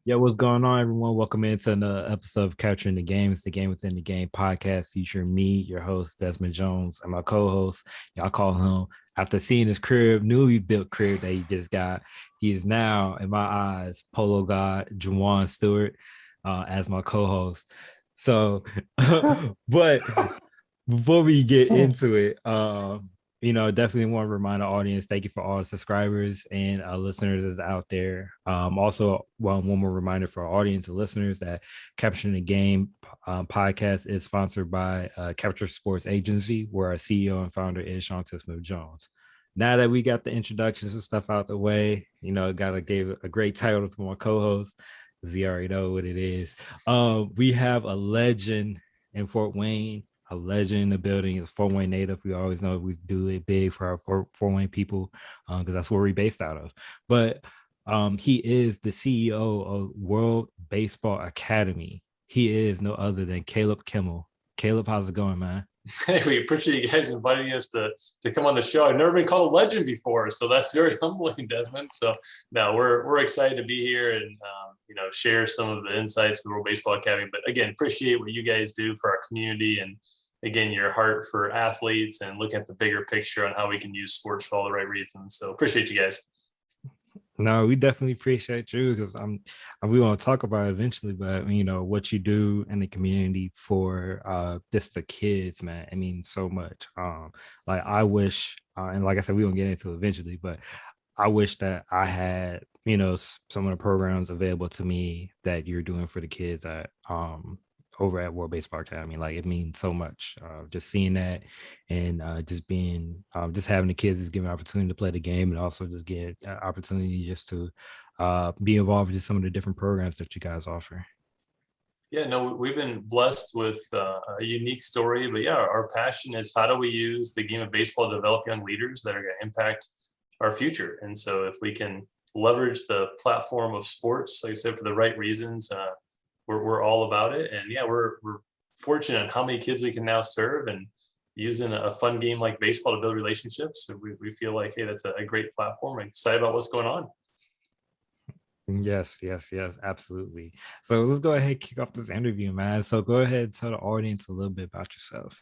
Yo, what's going on, everyone? Welcome into another episode of Capturing the Game. It's the Game Within the Game podcast featuring me, your host, Desmond Jones, and my co-host. Y'all call him, after seeing his crib, newly built crib that he just got. He is now, in my eyes, Polo God, Juwan Stewart, as my co-host. So, but before we get into it, definitely want to remind the audience, thank you for all the subscribers and listeners that's out there. Also, one more reminder for our audience and listeners that Capturing the Game podcast is sponsored by Capture Sports Agency, where our CEO and founder is Sean Smith Jones. Now that we got the introductions and stuff out the way, gave a great title to my co-host, because he already know what it is. We have a legend in Fort Wayne, a legend in the building. Is Fort Wayne native. We always know we do it big for our Fort Wayne people, because that's where we're based out of. But he is the CEO of World Baseball Academy. He is no other than Caleb Kimmel. Caleb, how's it going, man? Hey, we appreciate you guys inviting us to come on the show. I've never been called a legend before, so that's very humbling, Desmond. So now we're excited to be here and share some of the insights of the World Baseball Academy. But again, appreciate what you guys do for our community, and again, your heart for athletes and looking at the bigger picture on how we can use sports for all the right reasons. So appreciate you guys. No, we definitely appreciate you, because we want to talk about it eventually, but what you do in the community for just the kids, man. I mean, so much. Like I wish, and like I said, we won't get into it eventually, but I wish that I had, some of the programs available to me that you're doing for the kids at over at World Baseball Academy. Like it means so much. Just seeing that, and just being, just having the kids is giving opportunity to play the game, and also just get opportunity just to be involved in some of the different programs that you guys offer. Yeah, no, we've been blessed with a unique story, but yeah, our passion is how do we use the game of baseball to develop young leaders that are going to impact our future. And so if we can leverage the platform of sports, like I said, for the right reasons, we're all about it. And yeah, we're fortunate how many kids we can now serve, and using a fun game like baseball to build relationships. We feel like, hey, that's a great platform, and excited about what's going on. Yes, yes, yes, absolutely. So let's go ahead and kick off this interview, man. So go ahead and tell the audience a little bit about yourself.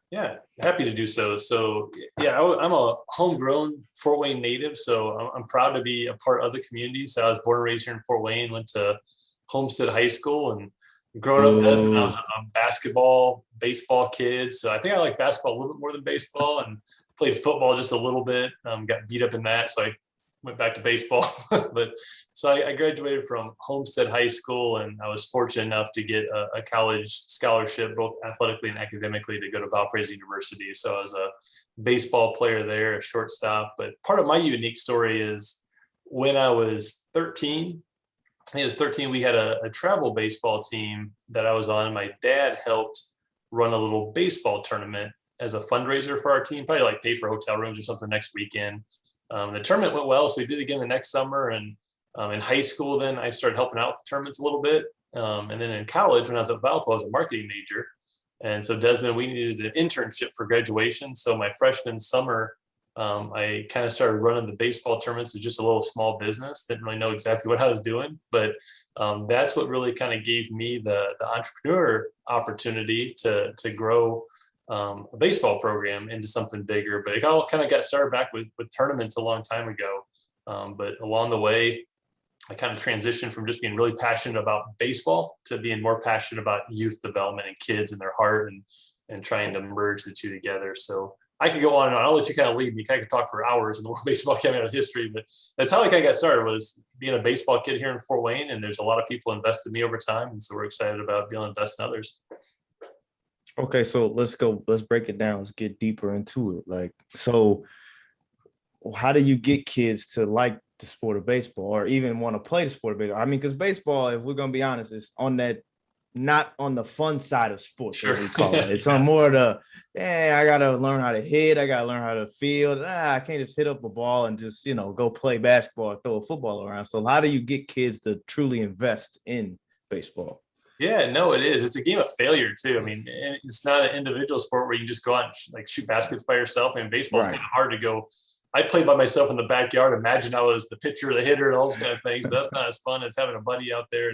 Yeah, happy to do so. So yeah, I'm a homegrown Fort Wayne native, so I'm proud to be a part of the community. So I was born and raised here in Fort Wayne, went to Homestead High School, and growing up, Desmond, I was a basketball, baseball kid. So I think I like basketball a little bit more than baseball, and played football just a little bit. Got beat up in that, so I went back to baseball. But so I graduated from Homestead High School, and I was fortunate enough to get a college scholarship, both athletically and academically, to go to Valparaiso University. So I was a baseball player there, a shortstop. But part of my unique story is when I was 13, I think it was 13, we had a travel baseball team that I was on. My dad helped run a little baseball tournament as a fundraiser for our team, probably like pay for hotel rooms or something next weekend. The tournament went well, so we did it again the next summer. And in high school, then I started helping out with the tournaments a little bit. And then in college, when I was at Valpo, I was a marketing major. And so Desmond, we needed an internship for graduation. So my freshman summer, I kind of started running the baseball tournaments as just a little small business. Didn't really know exactly what I was doing, but that's what really kind of gave me the entrepreneur opportunity to grow a baseball program into something bigger. But it all kind of got started back with tournaments a long time ago. But along the way, I kind of transitioned from just being really passionate about baseball to being more passionate about youth development and kids and their heart, and trying to merge the two together. So I could go on and on. I'll let you kind of lead me. I could talk for hours in the World Baseball Academy history, but that's how I kind of got started, was being a baseball kid here in Fort Wayne. And there's a lot of people invested in me over time. And so we're excited about being able to invest in others. Okay, so let's break it down. Let's get deeper into it. Like, so how do you get kids to like the sport of baseball, or even want to play the sport of baseball? I mean, because baseball, if we're gonna be honest, is on that, not on the fun side of sports, Sure. as we call it. It's on more the, I gotta learn how to hit, I gotta learn how to field. I can't just hit up a ball and just go play basketball or throw a football around. So how do you get kids to truly invest in baseball? Yeah, no, it is. It's a game of failure too. I mean, it's not an individual sport where you can just go out and shoot baskets by yourself. And baseball is kind of hard to go I played by myself in the backyard. Imagine I was the pitcher, the hitter, and all those kind of things. But that's not as fun as having a buddy out there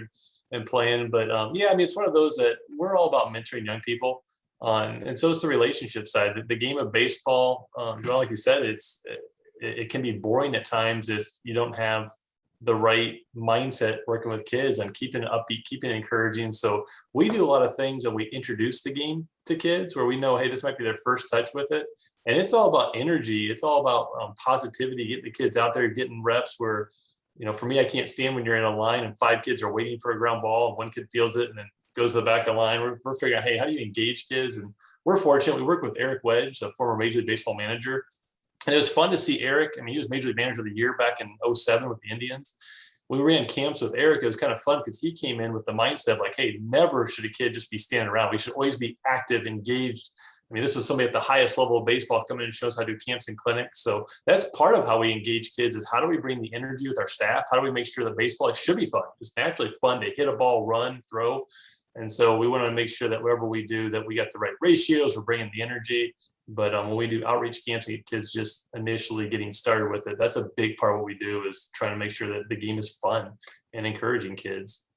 and playing. But yeah, I mean, it's one of those that we're all about mentoring young people. And so it's the relationship side. The game of baseball, well, like you said, it can be boring at times if you don't have the right mindset working with kids and keeping it upbeat, keeping it encouraging. So we do a lot of things and we introduce the game to kids where we know, hey, this might be their first touch with it. And it's all about energy. It's all about positivity, getting the kids out there, getting reps where, for me, I can't stand when you're in a line and 5 kids are waiting for a ground ball and one kid feels it and then goes to the back of the line. We're figuring out, hey, how do you engage kids? And we're fortunate. We work with Eric Wedge, a former Major League Baseball manager. And it was fun to see Eric. I mean, he was Major League Manager of the Year back in 2007 with the Indians. We ran camps with Eric. It was kind of fun because he came in with the mindset of like, hey, never should a kid just be standing around. We should always be active, engaged. I mean, this is somebody at the highest level of baseball coming in and shows how to do camps and clinics. So that's part of how we engage kids is how do we bring the energy with our staff? How do we make sure that baseball, it should be fun. It's naturally fun to hit a ball, run, throw. And so we want to make sure that wherever we do that we got the right ratios, we're bringing the energy. But when we do outreach camps and get kids just initially getting started with it, that's a big part of what we do is trying to make sure that the game is fun and encouraging kids.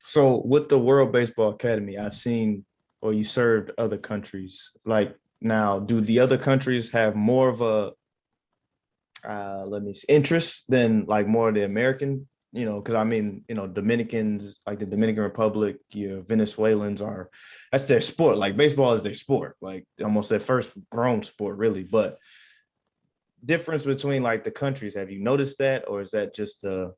So with the World Baseball Academy, I've seen, or you served other countries. Like now, do the other countries have more of a, interest than like more of the American? Because I mean, Dominicans, like the Dominican Republic, Venezuelans that's their sport. Like baseball is their sport, like almost their first grown sport, really. But difference between like the countries, have you noticed that, or is that just a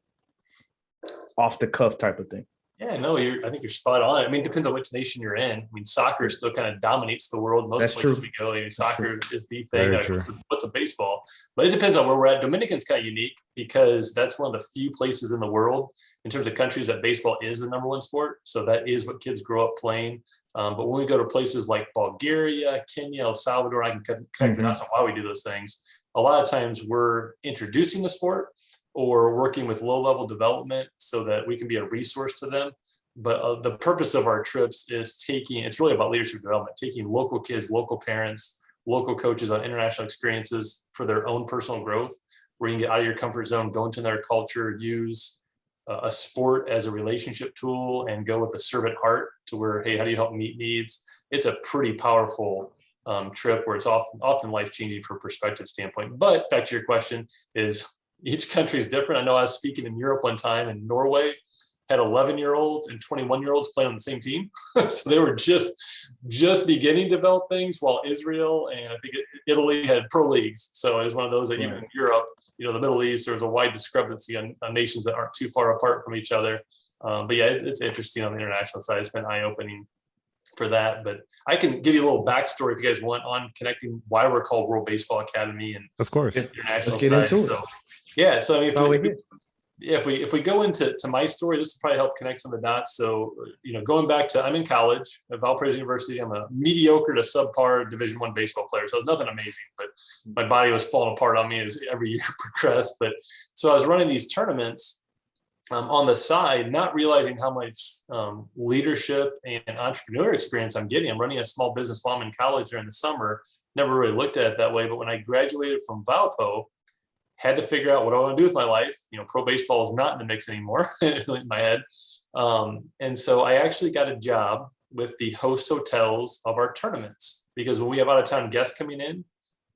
off the cuff type of thing? Yeah, no, I think you're spot on. I mean, it depends on which nation you're in. I mean, soccer still kind of dominates the world. Most places we go, soccer is the thing. Like, what's a baseball? But it depends on where we're at. Dominican's kind of unique because that's one of the few places in the world in terms of countries that baseball is the number one sport. So that is what kids grow up playing. But when we go to places like Bulgaria, Kenya, El Salvador, I can connect the dots on why we do those things. A lot of times we're introducing the sport or working with low-level development so that we can be a resource to them. But the purpose of our trips is it's really about leadership development, taking local kids, local parents, local coaches on international experiences for their own personal growth, where you can get out of your comfort zone, go into their culture, use a sport as a relationship tool and go with a servant heart to where, hey, how do you help meet needs? It's a pretty powerful trip where it's often life-changing from a perspective standpoint. But back to your question is, each country is different. I know I was speaking in Europe one time and Norway had 11-year-olds and 21-year-olds playing on the same team. So they were just beginning to develop things, while Israel and I think Italy had pro leagues. So it was one of those that even in Europe, the Middle East, there's a wide discrepancy on nations that aren't too far apart from each other. But yeah, it's interesting on the international side. It's been eye-opening for that. But I can give you a little backstory if you guys want on connecting why we're called World Baseball Academy and of course international let's get side. into it. So yeah, so I mean, if we go into my story, this will probably help connect some of the dots. So going back to, I'm in college at Valparaiso University. I'm a mediocre to subpar Division I baseball player, so it was nothing amazing, but my body was falling apart on me as every year progressed. But so I was running these tournaments on the side, not realizing how much leadership and entrepreneur experience I'm getting. I'm running a small business while I'm in college during the summer. Never really looked at it that way. But when I graduated from Valpo, had to figure out what I want to do with my life. Pro baseball is not in the mix anymore in my head. And so I actually got a job with the host hotels of our tournaments, because when we have out of town guests coming in,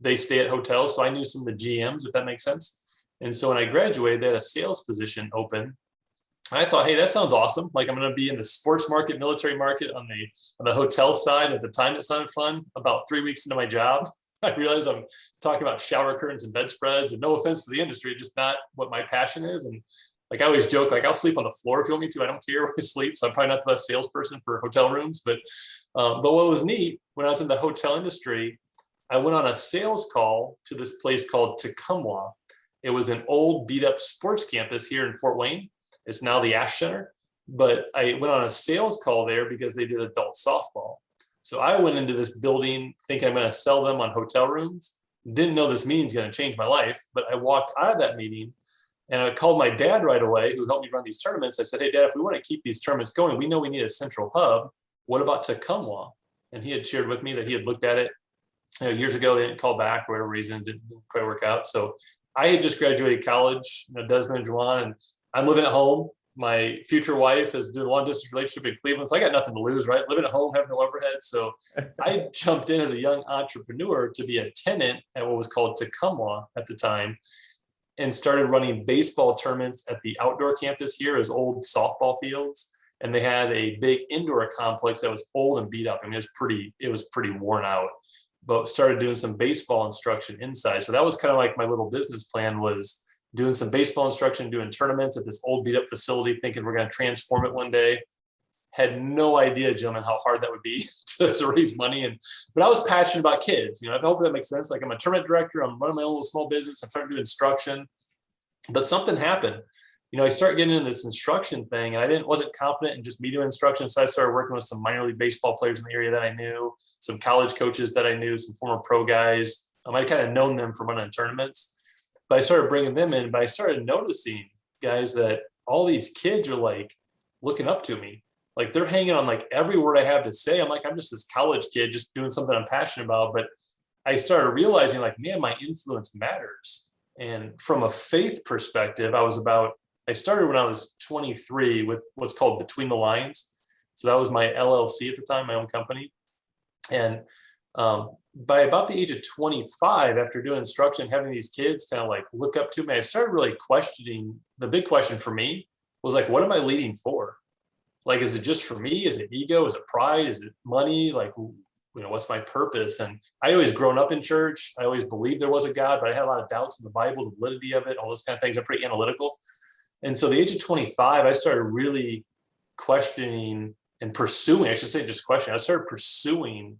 they stay at hotels. So I knew some of the GMs, if that makes sense. And so when I graduated, they had a sales position open. I thought, hey, that sounds awesome. Like I'm going to be in the sports market, military market on the hotel side. At the time, it sounded fun. About 3 weeks into my job, I realized I'm talking about shower curtains and bedspreads, and no offense to the industry, just not what my passion is. And like I always joke, like I'll sleep on the floor if you want me to. I don't care where I sleep. So I'm probably not the best salesperson for hotel rooms. But what was neat, when I was in the hotel industry, I went on a sales call to this place called Tecumseh. It was an old beat up sports campus here in Fort Wayne. It's now the Ash Center. But I went on a sales call there because they did adult softball. So I went into this building thinking I'm going to sell them on hotel rooms. Didn't know this meeting's going to change my life, but I walked out of that meeting and I called my dad right away, who helped me run these tournaments. I said, hey, Dad, if we want to keep these tournaments going, we know we need a central hub. What about Tecumseh? And he had shared with me that he had looked at it years ago, they didn't call back for whatever reason, didn't quite work out. So I had just graduated college, Desmond and Juwan, and I'm living at home. My future wife is doing a long distance relationship in Cleveland. So I got nothing to lose, right? Living at home, having no overhead. So I jumped in as a young entrepreneur to be a tenant at what was called Kimmel at the time, and started running baseball tournaments at the outdoor campus here as old softball fields. And they had a big indoor complex that was old and beat up. I mean, it was pretty worn out, but started doing some baseball instruction inside. So that was kind of like my little business plan, was doing some baseball instruction, doing tournaments at this old beat up facility, thinking we're going to transform it one day. Had no idea, gentlemen, how hard that would be to raise money. But I was passionate about kids. Hopefully that makes sense. Like, I'm a tournament director. I'm running my own little small business. I'm starting to do instruction, but something happened. I started getting into this instruction thing, and I wasn't confident in just me doing instruction. So I started working with some minor league baseball players in the area that I knew, some college coaches that I knew, some former pro guys. I kind of known them from running tournaments, but I started bringing them in. But I started noticing, guys, that all these kids are like looking up to me. Like, they're hanging on like every word I have to say. I'm like, I'm just this college kid just doing something I'm passionate about. But I started realizing, like, man, my influence matters. And from a faith perspective, I started when I was 23 with what's called Between the Lines. So that was my LLC at the time, my own company. And by about the age of 25, after doing instruction, having these kids kind of like look up to me, I started really questioning. The big question for me was like, what am I leading for? Like, is it just for me? Is it ego? Is it pride? Is it money? Like, what's my purpose? And I always grown up in church. I always believed there was a God, but I had a lot of doubts in the Bible, the validity of it, all those kind of things. I'm pretty analytical. And so the age of 25, I started really questioning and pursuing, I should say just questioning, I started pursuing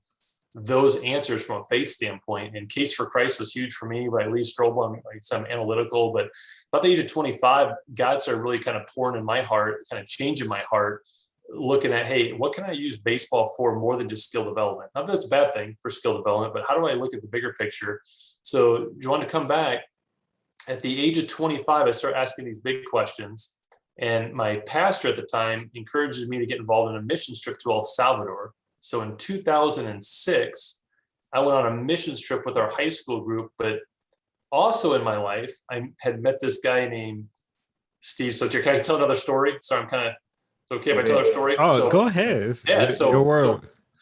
those answers from a faith standpoint. And Case for Christ was huge for me by Lee Strobel. I'm analytical, but about the age of 25, God started really kind of pouring in my heart, kind of changing my heart, looking at, hey, what can I use baseball for more than just skill development? Not that that's a bad thing for skill development, but how do I look at the bigger picture? So you want to come back. At the age of 25, I started asking these big questions. And my pastor at the time encourages me to get involved in a mission trip to El Salvador. So in 2006, I went on a mission trip with our high school group. But also in my life, I had met this guy named Steve Sotier. Can I tell another story? Sorry, it's okay if I tell our story? Oh, go ahead. Yeah,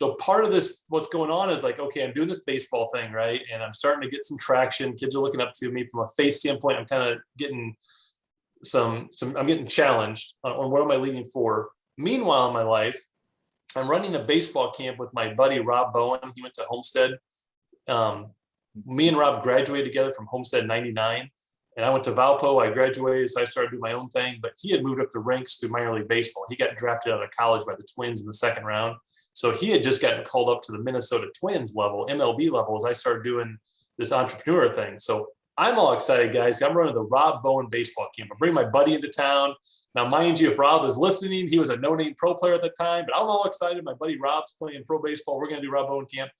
so part of this, what's going on is like, okay, I'm doing this baseball thing, right? And I'm starting to get some traction. Kids are looking up to me from a faith standpoint. I'm kind of getting I'm getting challenged on what am I leading for? Meanwhile, in my life, I'm running a baseball camp with my buddy, Rob Bowen. He went to Homestead. Me and Rob graduated together from Homestead in 99. And I went to Valpo. I graduated, so I started doing my own thing. But he had moved up the ranks to minor league baseball. He got drafted out of college by the Twins in the second round. So he had just gotten called up to the Minnesota Twins level, MLB level, as I started doing this entrepreneur thing. So I'm all excited, guys. I'm running the Rob Bowen baseball camp. I bring my buddy into town. Now, mind you, if Rob is listening, he was a no-name pro player at the time, but I'm all excited. My buddy Rob's playing pro baseball. We're going to do Rob Bowen camp.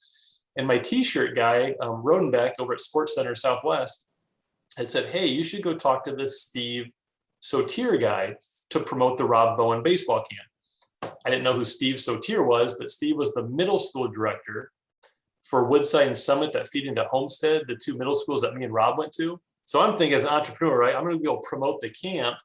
And my T-shirt guy, Rodenbeck over at Sports Center Southwest, had said, hey, you should go talk to this Steve Sotier guy to promote the Rob Bowen baseball camp. I didn't know who Steve Sotier was, but Steve was the middle school director for Woodside and Summit that feed into Homestead, the two middle schools that me and Rob went to. So I'm thinking, as an entrepreneur, right, I'm going to be able to promote the camp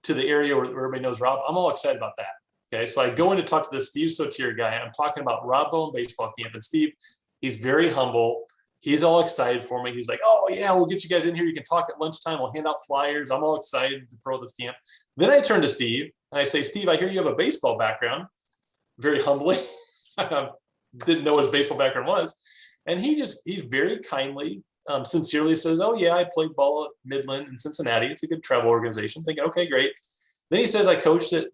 to the area where everybody knows Rob. I'm all excited about that. Okay, so I go in to talk to this Steve Sotier guy. I'm talking about Rob Bowen baseball camp. And Steve, he's very humble. He's all excited for me. He's like, oh, yeah, we'll get you guys in here. You can talk at lunchtime. We'll hand out flyers. I'm all excited to promote this camp. Then I turn to Steve and I say, Steve, I hear you have a baseball background. Very humbly. Didn't know what his baseball background was. And he very kindly, sincerely says, oh, yeah, I played ball at Midland in Cincinnati. It's a good travel organization. I'm thinking, okay, great. Then he says, I coached at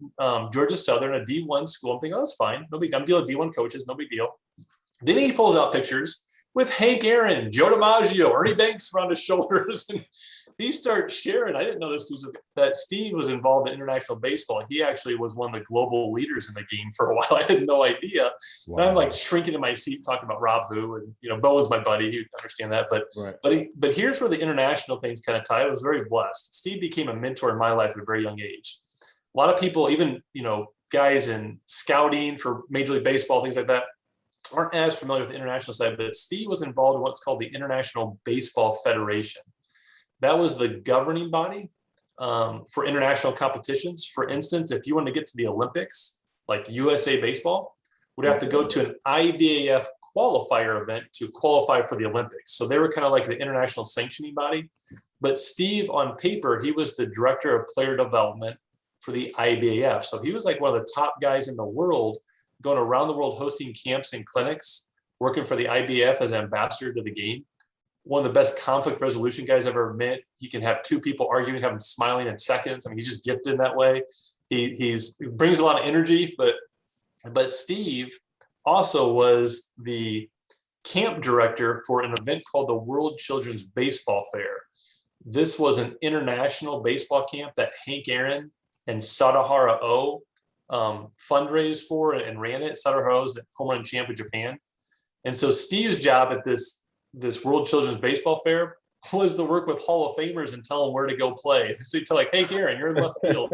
Georgia Southern, a D1 school. I'm thinking, oh, that's fine. No big, I'm dealing with D1 coaches. No big deal. Then he pulls out pictures with Hank Aaron, Joe DiMaggio, Ernie Banks around his shoulders. And he starts sharing. I didn't know that Steve was involved in international baseball. He actually was one of the global leaders in the game for a while. I had no idea. Wow. And I'm like shrinking in my seat talking about Rob Who, and Bowen's my buddy. He'd understand that. But right. But here's where the international things kind of tie. I was very blessed. Steve became a mentor in my life at a very young age. A lot of people, even guys in scouting for Major League Baseball, things like that, aren't as familiar with the international side, but Steve was involved in what's called the International Baseball Federation. That was the governing body for international competitions. For instance, if you want to get to the Olympics, like USA Baseball, would have to go to an IBAF qualifier event to qualify for the Olympics. So they were kind of like the international sanctioning body. But Steve, on paper, he was the director of player development for the IBAF. So he was like one of the top guys in the world, going around the world hosting camps and clinics, working for the IBAF as an ambassador to the game. One of the best conflict resolution guys I've ever met. He can have two people arguing, have them smiling in seconds. I mean, he's just gifted in that way. He brings a lot of energy, but Steve also was the camp director for an event called the World Children's Baseball Fair. This was an international baseball camp that Hank Aaron and Sadahara O fundraised for and ran it. Sadahara O is the home run champ of Japan. And so Steve's job at this World Children's Baseball Fair was to work with Hall of Famers and tell them where to go play. So you tell like, hey, Aaron, you're in left field.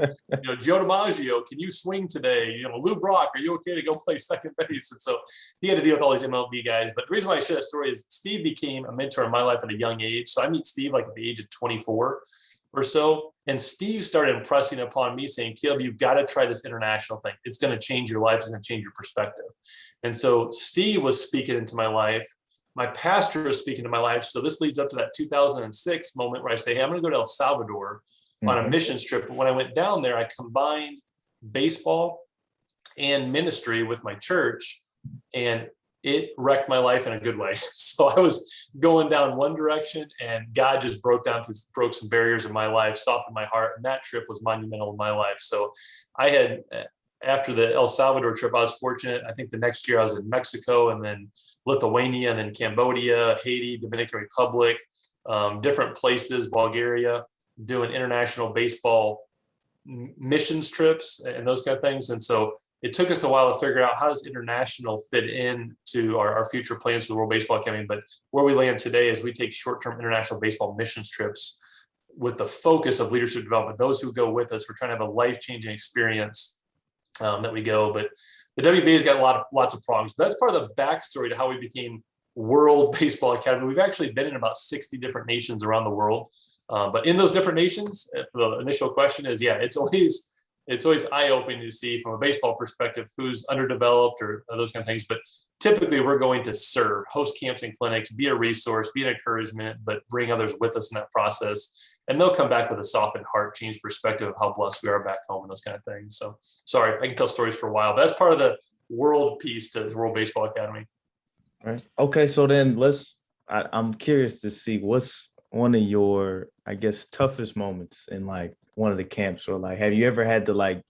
Joe DiMaggio, can you swing today? Lou Brock, are you okay to go play second base? And so he had to deal with all these MLB guys. But the reason why I share that story is Steve became a mentor in my life at a young age. So I meet Steve like at the age of 24 or so. And Steve started impressing upon me saying, Caleb, you've got to try this international thing. It's going to change your life. It's going to change your perspective. And so Steve was speaking into my life. My pastor is speaking to my life. So this leads up to that 2006 moment where I say, hey, I'm going to go to El Salvador on a missions trip. But when I went down there, I combined baseball and ministry with my church, and it wrecked my life in a good way. So I was going down one direction, and God just broke some barriers in my life, softened my heart. And that trip was monumental in my life. So I had, after the El Salvador trip, I was fortunate. I think the next year I was in Mexico, and then Lithuania, and then Cambodia, Haiti, Dominican Republic, different places, Bulgaria, doing international baseball missions trips and those kind of things. And so it took us a while to figure out how does international fit into our future plans for the World Baseball Academy. But where we land today is we take short-term international baseball missions trips with the focus of leadership development. Those who go with us, we're trying to have a life-changing experience that we go. But the WBA's got lots of problems. That's part of the backstory to how we became World Baseball Academy. We've actually been in about 60 different nations around the world. But in those different nations, the initial question is, it's always eye-opening to see from a baseball perspective who's underdeveloped or those kind of things. But typically we're going to serve, host camps and clinics, be a resource, be an encouragement, but bring others with us in that process. And they'll come back with a softened heart, changed perspective of how blessed we are back home and those kind of things. So sorry, I can tell stories for a while, but that's part of the world piece to the World Baseball Academy. All right. Okay. So then I'm curious to see what's one of your, I guess, toughest moments in like one of the camps, or like, have you ever had to like,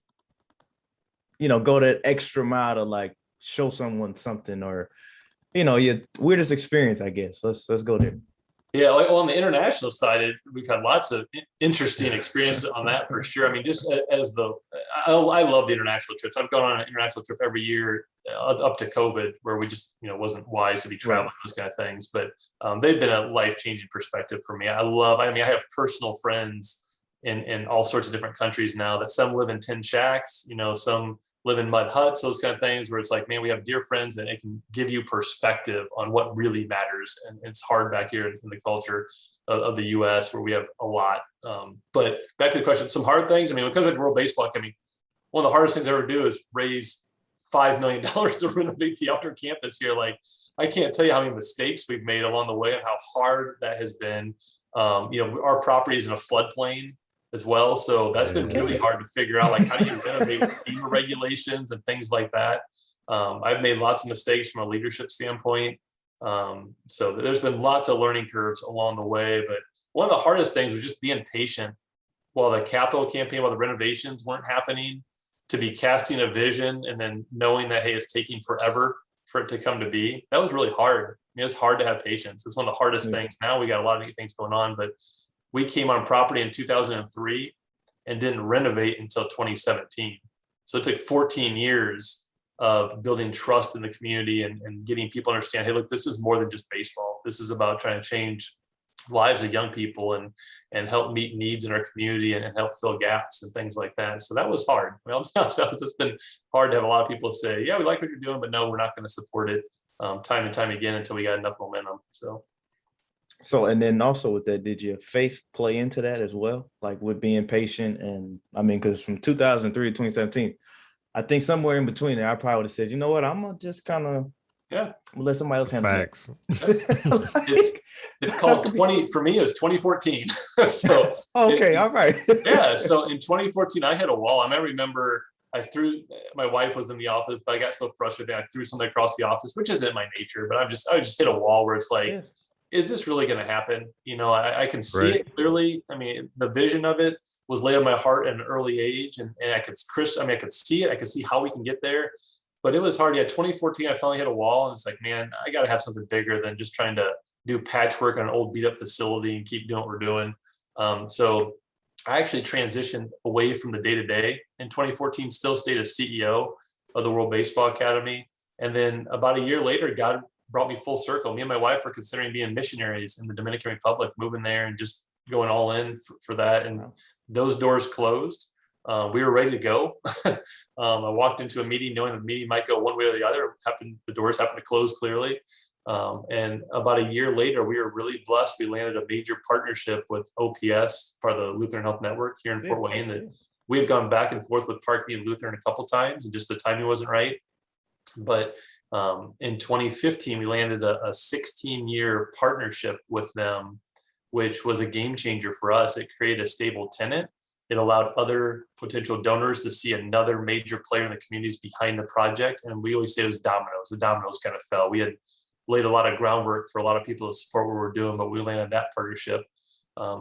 go that extra mile to like show someone something, or, your weirdest experience, I guess. Let's go there. Yeah, on the international side, we've had lots of interesting experiences on that for sure. I mean, just as I love the international trips. I've gone on an international trip every year up to COVID, where we just, wasn't wise to be traveling, those kind of things. But they've been a life-changing perspective for me. I have personal friends in all sorts of different countries now, that some live in tin shacks, some live in mud huts, those kind of things, where it's like, man, we have dear friends that it can give you perspective on what really matters. And it's hard back here in the culture of the US, where we have a lot. But back to the question, some hard things. I mean, when it comes to World Baseball Academy, one of the hardest things I ever do is raise $5 million to renovate the outdoor campus here. Like, I can't tell you how many mistakes we've made along the way and how hard that has been. Our property is in a floodplain as well. So that's been really hard to figure out, like, how do you renovate with FEMA regulations and things like that. I've made lots of mistakes from a leadership standpoint. So there's been lots of learning curves along the way, but one of the hardest things was just being patient while the capital campaign, while the renovations weren't happening, to be casting a vision and then knowing that, hey, it's taking forever for it to come to be. That was really hard. I mean, it's hard to have patience. It's one of the hardest things. Now we got a lot of new things going on, but we came on property in 2003 and didn't renovate until 2017. So it took 14 years of building trust in the community and getting people to understand, hey, look, this is more than just baseball. This is about trying to change lives of young people and help meet needs in our community and help fill gaps and things like that. So that was hard. Well, it's been hard to have a lot of people say, yeah, we like what you're doing, but no, we're not going to support it. time and time again until we got enough momentum. So, and then also with that, did your faith play into that as well? Like with being patient? And I mean, because from 2003 to 2017, I think somewhere in between there, I probably would have said, you know what, I'm gonna just kind of let somebody else handle Facts. Like, it's called 20 for me. It was 2014. So okay, all right. Yeah. So in 2014, I hit a wall. I remember my wife was in the office, but I got so frustrated I threw something across the office, which isn't my nature. But I just hit a wall where it's like, is this really going to happen? I can see it clearly. I mean, the vision of it was laid on my heart at an early age, and I could see it. I could see how we can get there. But it was hard. Yeah, 2014, I finally hit a wall, and it's like, man, I got to have something bigger than just trying to do patchwork on an old beat up facility and keep doing what we're doing. So I actually transitioned away from the day-to-day in 2014, still stayed as CEO of the World Baseball Academy. And then about a year later, God brought me full circle. Me and my wife were considering being missionaries in the Dominican Republic, moving there and just going all in for that. And those doors closed. We were ready to go. I walked into a meeting knowing the meeting might go one way or the other. The doors happened to close clearly. And about a year later, we were really blessed. We landed a major partnership with OPS, part of the Lutheran Health Network here in Fort Wayne. That we had gone back and forth with Parkview and Lutheran a couple times, and just the timing wasn't right. But in 2015, we landed a 16-year partnership with them, which was a game changer for us. It created a stable tenant. It allowed other potential donors to see another major player in the communities behind the project. And we always say it was dominoes. The dominoes kind of fell. We had laid a lot of groundwork for a lot of people to support what we're doing, but we landed that partnership.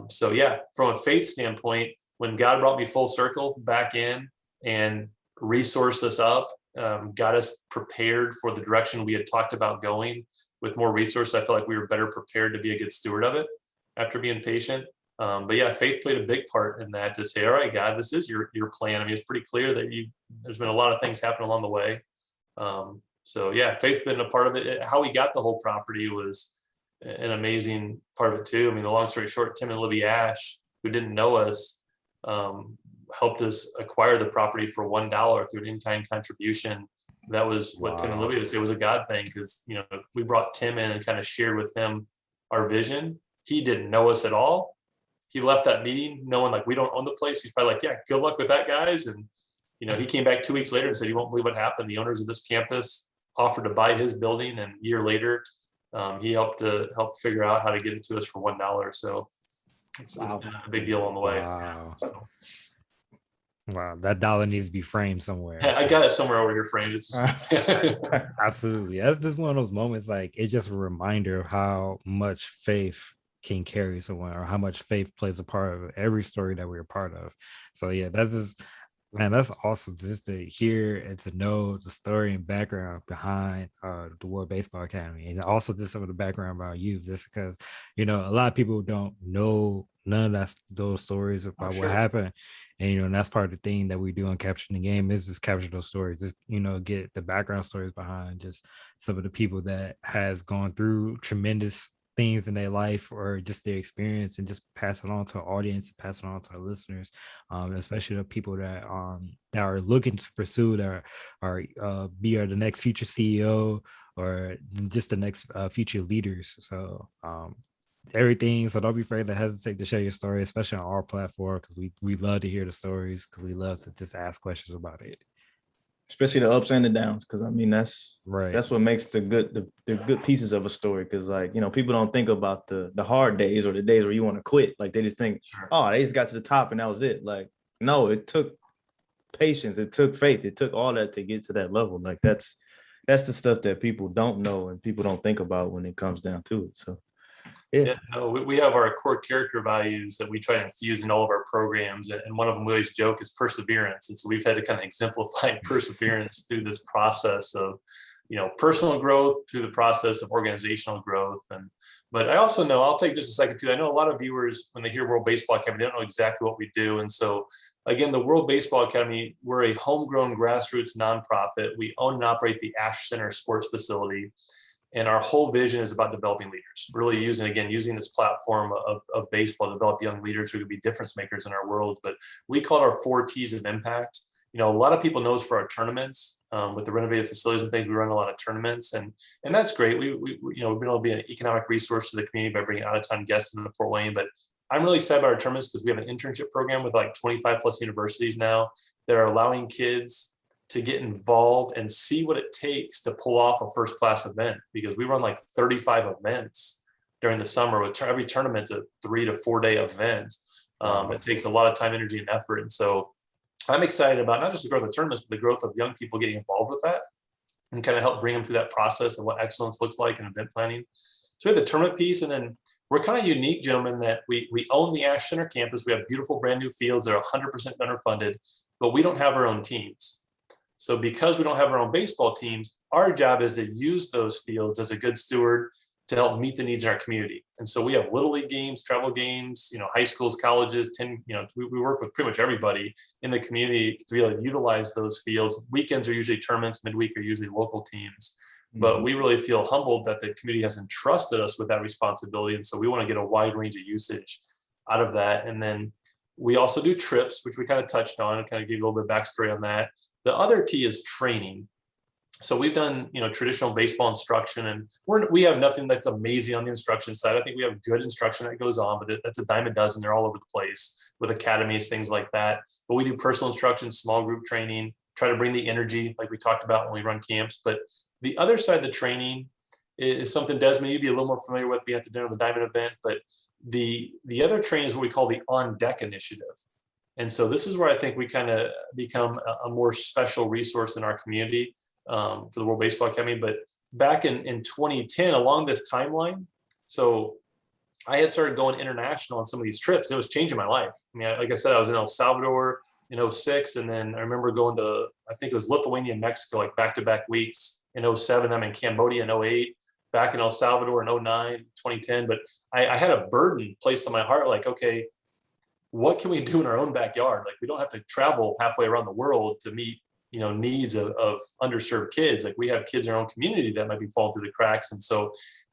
So yeah, from a faith standpoint, when God brought me full circle back in and resourced us up, got us prepared for the direction we had talked about going with more resources, I felt like we were better prepared to be a good steward of it after being patient. But yeah, faith played a big part in that, to say, all right, God, this is your plan. I mean, it's pretty clear that there's been a lot of things happen along the way. So yeah, faith's been a part of it. How we got the whole property was an amazing part of it too. I mean, the long story short, Tim and Libby Ash, who didn't know us, helped us acquire the property for $1 through an in-kind contribution. That was what Tim and Libby would say was a God thing, because we brought Tim in and kind of shared with him our vision. He didn't know us at all. He left that meeting knowing like we don't own the place. He's probably like, yeah, good luck with that, guys. And he came back 2 weeks later and said, you won't believe what happened. The owners of this campus offered to buy his building, and a year later, he helped figure out how to get it to us for $1. So it's been a big deal on the way. Wow. Wow, that dollar needs to be framed somewhere. I got it somewhere over here framed. Absolutely. That's just one of those moments, like it's just a reminder of how much faith can carry someone, or how much faith plays a part of every story that we're a part of. So yeah, that's awesome just to hear and to know the story and background behind the World Baseball Academy, and also just some of the background about you, just because a lot of people don't know none of those stories about what happened. And and that's part of the thing that we do on Capturing the Game, is just capture those stories, just get the background stories behind just some of the people that has gone through tremendous things in their life, or just their experience, and just pass it on to our audience, pass it on to our listeners, especially the people that are looking to pursue that are be the next future CEO, or just the next future leaders. So everything. So don't be afraid to hesitate to share your story, especially on our platform, because we love to hear the stories, because we love to just ask questions about it. Especially the ups and the downs, because I mean that's right. That's what makes the good pieces of a story. Because people don't think about the hard days, or the days where you want to quit. Like they just think, oh, they just got to the top and that was it. Like no, it took patience, it took faith, it took all that to get to that level. Like that's the stuff that people don't know and people don't think about when it comes down to it. So we have our core character values that we try to infuse in all of our programs, and one of them we always joke is perseverance. And so we've had to kind of exemplify perseverance through this process of personal growth, through the process of organizational growth. But I also know, I'll take just a second too, I know a lot of viewers, when they hear World Baseball Academy, they don't know exactly what we do. And so again, the World Baseball Academy, we're a homegrown grassroots nonprofit. We own and operate the Ash Center sports facility. And our whole vision is about developing leaders, really using this platform of baseball to develop young leaders who could be difference makers in our world. But we call it our 4 T's of impact. a lot of people know us for our tournaments, with the renovated facilities and things. We run a lot of tournaments, and that's great. We've been able to be an economic resource to the community by bringing out-of-town guests into Fort Wayne. But I'm really excited about our tournaments because we have an internship program with like 25 plus universities now that are allowing kids to get involved and see what it takes to pull off a first class event, because we run like 35 events during the summer. With every tournament's a 3 to 4 day event. It takes a lot of time, energy, and effort. And so I'm excited about not just the growth of tournaments, but the growth of young people getting involved with that and kind of help bring them through that process of what excellence looks like in event planning. So we have the tournament piece, and then we're kind of unique, gentlemen, that we own the Ash Center campus. We have beautiful brand new fields that are 100% donor funded, but we don't have our own teams. So because we don't have our own baseball teams, our job is to use those fields as a good steward to help meet the needs in our community. And so we have little league games, travel games, high schools, colleges, we work with pretty much everybody in the community to be able to utilize those fields. Weekends are usually tournaments, midweek are usually local teams. But we really feel humbled that the community has entrusted us with that responsibility. And so we want to get a wide range of usage out of that. And then we also do trips, which we kind of touched on and kind of gave a little bit of backstory on that. The other T is training. So we've done, traditional baseball instruction, and we have nothing that's amazing on the instruction side. I think we have good instruction that goes on, but that's a dime a dozen. They're all over the place with academies, things like that. But we do personal instruction, small group training, try to bring the energy like we talked about when we run camps. But the other side of the training is something, Desmond, you'd be a little more familiar with being at the Dinner of the Diamond event. But the other training is what we call the On Deck Initiative. And so this is where I think we kind of become a more special resource in our community for the World Baseball Academy. But back in 2010, along this timeline, so I had started going international on some of these trips. It was changing my life. I mean, like I said, I was in El Salvador in 2006. And then I remember going to, I think it was Lithuania and Mexico, like back-to-back weeks. In 2007, I'm in Cambodia in 2008, back in El Salvador in 2009, 2010. But I had a burden placed on my heart, like, okay, what can we do in our own backyard? Like, we don't have to travel halfway around the world to meet, needs of underserved kids. Like, we have kids in our own community that might be falling through the cracks. And so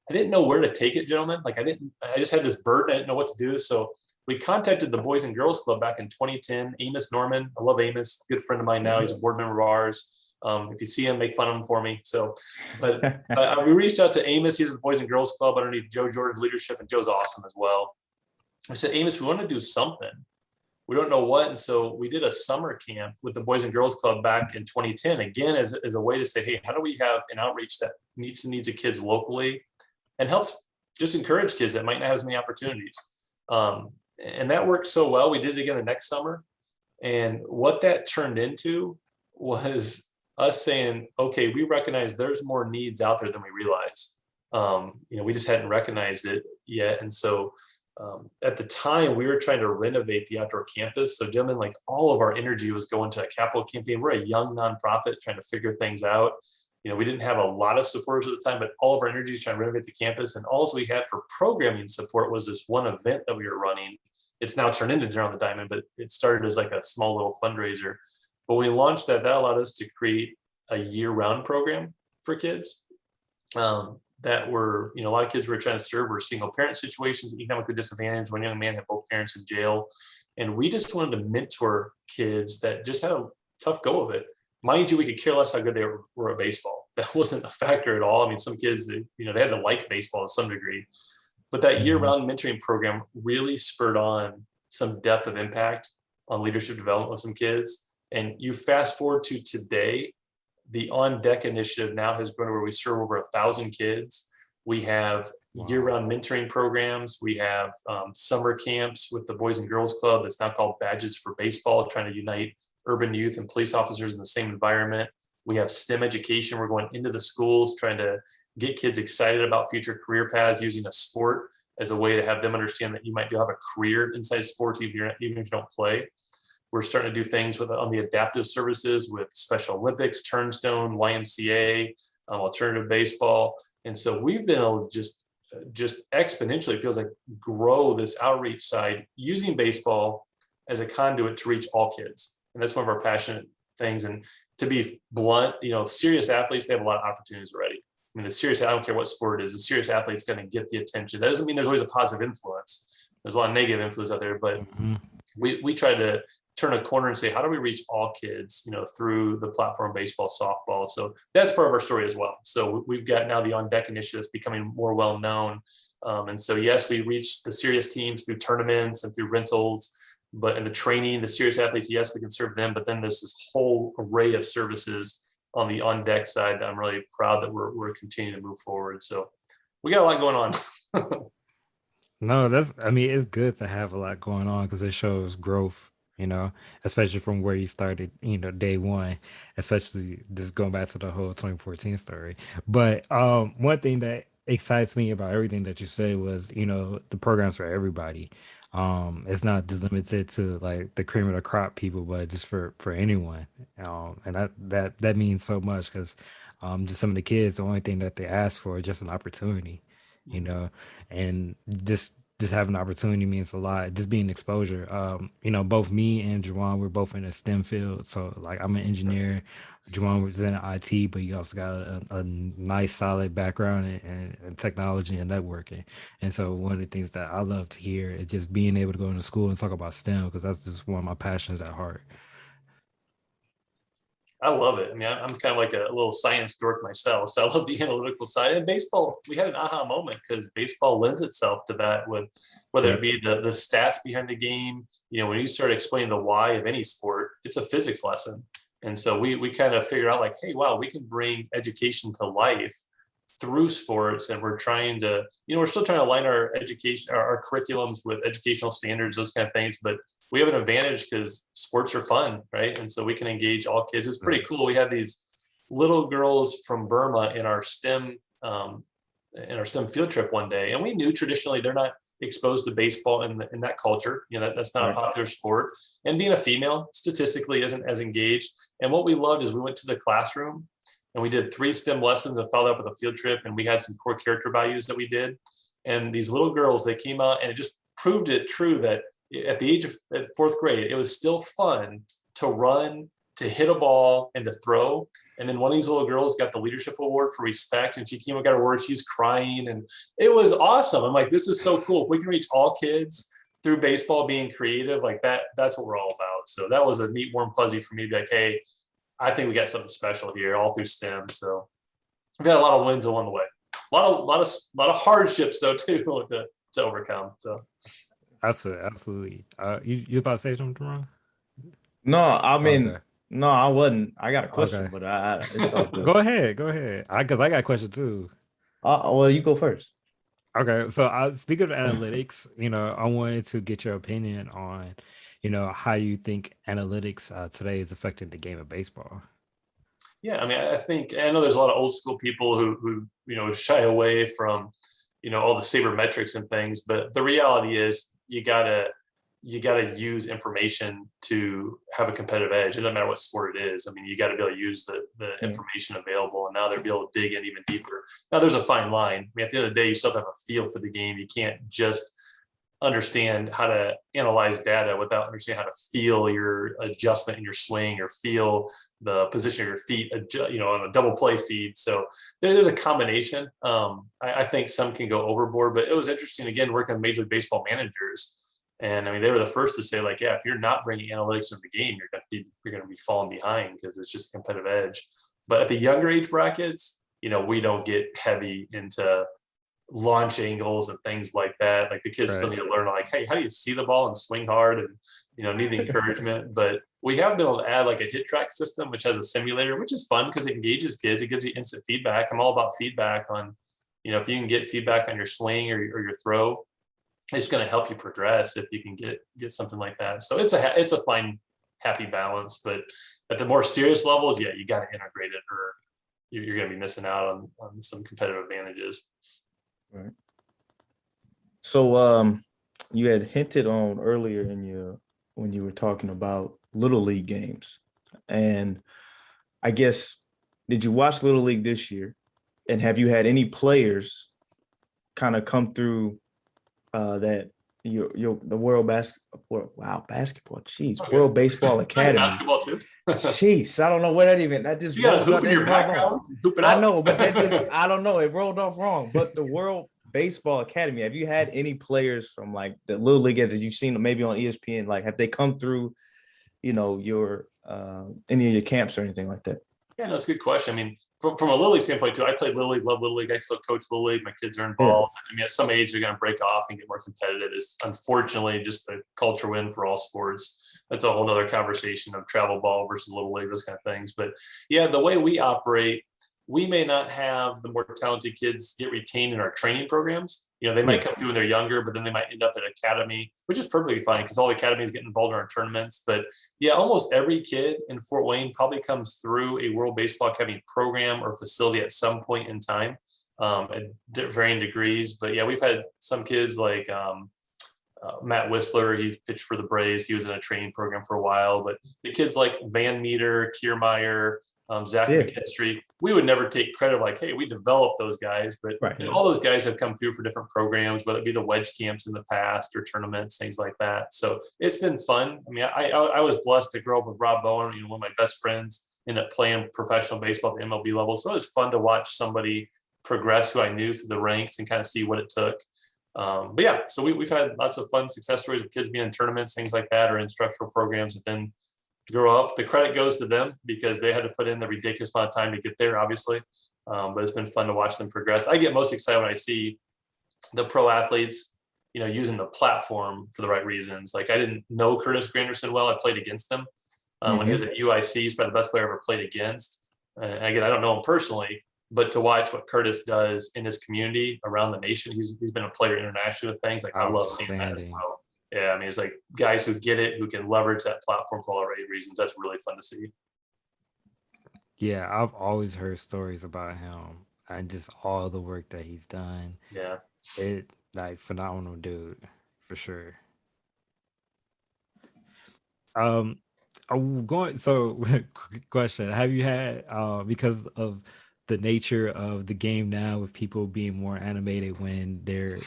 I didn't know where to take it, gentlemen. Like, I just had this burden. I didn't know what to do. So we contacted the Boys and Girls Club back in 2010. Amos Norman, I love Amos, good friend of mine now. He's a board member of ours. If you see him, make fun of him for me. So, but we reached out to Amos. He's at the Boys and Girls Club underneath Joe Jordan's leadership, and Joe's awesome as well. I said, Amos, we want to do something. We don't know what. And so we did a summer camp with the Boys and Girls Club back in 2010, again, as a way to say, hey, how do we have an outreach that meets the needs of kids locally and helps just encourage kids that might not have as many opportunities. And that worked so well. We did it again the next summer. And what that turned into was us saying, okay, we recognize there's more needs out there than we realize. We just hadn't recognized it yet. And so at the time, we were trying to renovate the outdoor campus. So, gentlemen, like, all of our energy was going to a capital campaign. We're a young nonprofit trying to figure things out. We didn't have a lot of supporters at the time, but all of our energy is trying to renovate the campus. And all we had for programming support was this one event that we were running. It's now turned into Dinner on the Diamond, but it started as like a small little fundraiser. But when we launched that allowed us to create a year-round program for kids. That were, a lot of kids we were trying to serve were single parent situations, economically disadvantaged. One young man had both parents in jail. And we just wanted to mentor kids that just had a tough go of it. Mind you, we could care less how good they were at baseball. That wasn't a factor at all. I mean, some kids, they had to like baseball to some degree. But that year-round mentoring program really spurred on some depth of impact on leadership development with some kids. And you fast forward to today, the On Deck Initiative now has grown to where we serve over 1,000 kids. We have year-round mentoring programs. We have summer camps with the Boys and Girls Club that's now called Badges for Baseball, trying to unite urban youth and police officers in the same environment. We have STEM education. We're going into the schools, trying to get kids excited about future career paths, using a sport as a way to have them understand that you might be able to have a career inside sports, even if you don't play. We're starting to do things on the adaptive services with Special Olympics, Turnstone, YMCA, alternative baseball. And so we've been able to just exponentially, it feels like, grow this outreach side using baseball as a conduit to reach all kids. And that's one of our passionate things. And to be blunt, serious athletes, they have a lot of opportunities already. I mean, I don't care what sport it is, a serious athlete's going to get the attention. That doesn't mean there's always a positive influence. There's a lot of negative influence out there, but we try to turn a corner and say, how do we reach all kids, through the platform baseball, softball? So that's part of our story as well. So we've got now the On Deck initiative becoming more well known. And so, yes, we reach the serious teams through tournaments and through rentals, but in the training, the serious athletes, yes, we can serve them. But then there's this whole array of services on the On Deck side that I'm really proud that we're continuing to move forward. So we got a lot going on. No, it's good to have a lot going on because it shows growth, especially from where you started, day one, especially just going back to the whole 2014 story. But one thing that excites me about everything that you say was, the programs for everybody. It's not just limited to like the cream of the crop people, but just for anyone. And that means so much because just some of the kids, the only thing that they ask for is just an opportunity, you know, and just having an opportunity means a lot. Just being exposure. Both me and Juwan, we're both in a STEM field. So like I'm an engineer. Juwan was in IT, but you also got a nice solid background in technology and networking. And so one of the things that I love to hear is just being able to go into school and talk about STEM because that's just one of my passions at heart. I love it. I mean, I'm kind of like a little science dork myself. So I love the analytical side. And baseball, we had an aha moment because baseball lends itself to that with whether it be the stats behind the game. When you start explaining the why of any sport, it's a physics lesson. And so we kind of figure out like, hey, wow, we can bring education to life through sports. And we're trying to, we're still trying to align our education, our curriculums with educational standards, those kind of things. But we have an advantage because sports are fun, right? And so we can engage all kids. It's pretty cool. We had these little girls from Burma in our STEM field trip one day, and we knew traditionally they're not exposed to baseball in that culture. That's not a popular sport. And being a female statistically isn't as engaged. And what we loved is we went to the classroom and we did 3 STEM lessons and followed up with a field trip. And we had some core character values that we did. And these little girls, they came out and it just proved it true that at the age of 4th grade, it was still fun to run, to hit a ball, and to throw. And then one of these little girls got the leadership award for respect, and she came and got her award. She's crying, and it was awesome. I'm like, this is so cool. If we can reach all kids through baseball being creative, like that's what we're all about. So that was a neat, warm fuzzy for me to be like, hey, I think we got something special here, all through STEM. So we've got a lot of wins along the way. A lot of hardships though too to overcome. So. Absolutely. You about to say something wrong? No, I mean, no, I wasn't. I got a question, but it's all good. Go ahead. Because I got a question too. Well, you go first. Okay, so speaking of analytics, I wanted to get your opinion on, how you think analytics today is affecting the game of baseball. Yeah, I mean, I know there's a lot of old school people who shy away from, all the sabermetrics and things, but the reality is you gotta use information to have a competitive edge. It doesn't matter what sport it is. I mean, you got to be able to use the information available, and now they'll be able to dig in even deeper. Now there's a fine line. I mean, at the end of the day, you still have to have a feel for the game. You can't just understand how to analyze data without understanding how to feel your adjustment in your swing or feel the position of your feet, on a double play feed. So there's a combination. I think some can go overboard, but it was interesting, again, working with Major League Baseball managers. And I mean, they were the first to say, like, yeah, if you're not bringing analytics into the game, you're going to be falling behind because it's just a competitive edge. But at the younger age brackets, we don't get heavy into launch angles and things like that. Like the kids still need to learn, like, hey, how do you see the ball and swing hard and need the encouragement. But we have been able to add like a hit track system, which has a simulator, which is fun because it engages kids. It gives you instant feedback. I'm all about feedback on, if you can get feedback on your swing or your throw, it's going to help you progress if you can get something like that. So it's a fine, happy balance. But at the more serious levels, yeah, you got to integrate it or you're going to be missing out on some competitive advantages. Right. So you had hinted on earlier when you were talking about Little League games. And I guess, did you watch Little League this year? And have you had any players kind of come through that the World Basketball, geez, okay. World Baseball Academy. Basketball too. Jeez, I don't know what that even. That just you got a hoop in your background. I know, but that just I don't know. It rolled off wrong. But the World Baseball Academy. Have you had any players from like the Little League that you've seen maybe on ESPN? Like, have they come through your any of your camps or anything like that? Yeah, no, it's a good question. I mean, from a Little League standpoint too, I played Little League, love Little League. I still coach Little League. My kids are involved. Yeah. I mean, at some age, they're going to break off and get more competitive. It's unfortunately just a culture win for all sports. That's a whole nother conversation of travel ball versus Little League, those kind of things. But yeah, the way we operate, we may not have the more talented kids get retained in our training programs. They might come through when they're younger, but then they might end up at academy, which is perfectly fine because all the academies get involved in our tournaments. But yeah, almost every kid in Fort Wayne probably comes through a World Baseball Academy program or facility at some point in time, at varying degrees. But yeah, we've had some kids like Matt Whistler. He pitched for the Braves. He was in a training program for a while. But the kids like Van Meter, Kiermaier, Zach McKinstry, we would never take credit like, hey, we developed those guys, but all those guys have come through for different programs, whether it be the wedge camps in the past or tournaments, things like that. So it's been fun. I mean, I was blessed to grow up with Rob Bowen, one of my best friends, ended up playing professional baseball at the MLB level. So it was fun to watch somebody progress who I knew through the ranks and kind of see what it took. But yeah, so we've had lots of fun success stories of kids being in tournaments, things like that, or in structural programs, and then grow up. The credit goes to them because they had to put in the ridiculous amount of time to get there, obviously. But it's been fun to watch them progress. I get most excited when I see the pro athletes, using the platform for the right reasons. Like I didn't know Curtis Granderson well. I played against him when he was at UIC. He's probably the best player I ever played against. And again, I don't know him personally, but to watch what Curtis does in his community around the nation, he's been a player internationally with things. Like I love seeing that as well. Yeah, I mean, it's like guys who get it, who can leverage that platform for all the right reasons. That's really fun to see. Yeah, I've always heard stories about him and just all the work that he's done. Yeah. It phenomenal dude for sure. I'm going, so question, have you had because of the nature of the game now with people being more animated when they're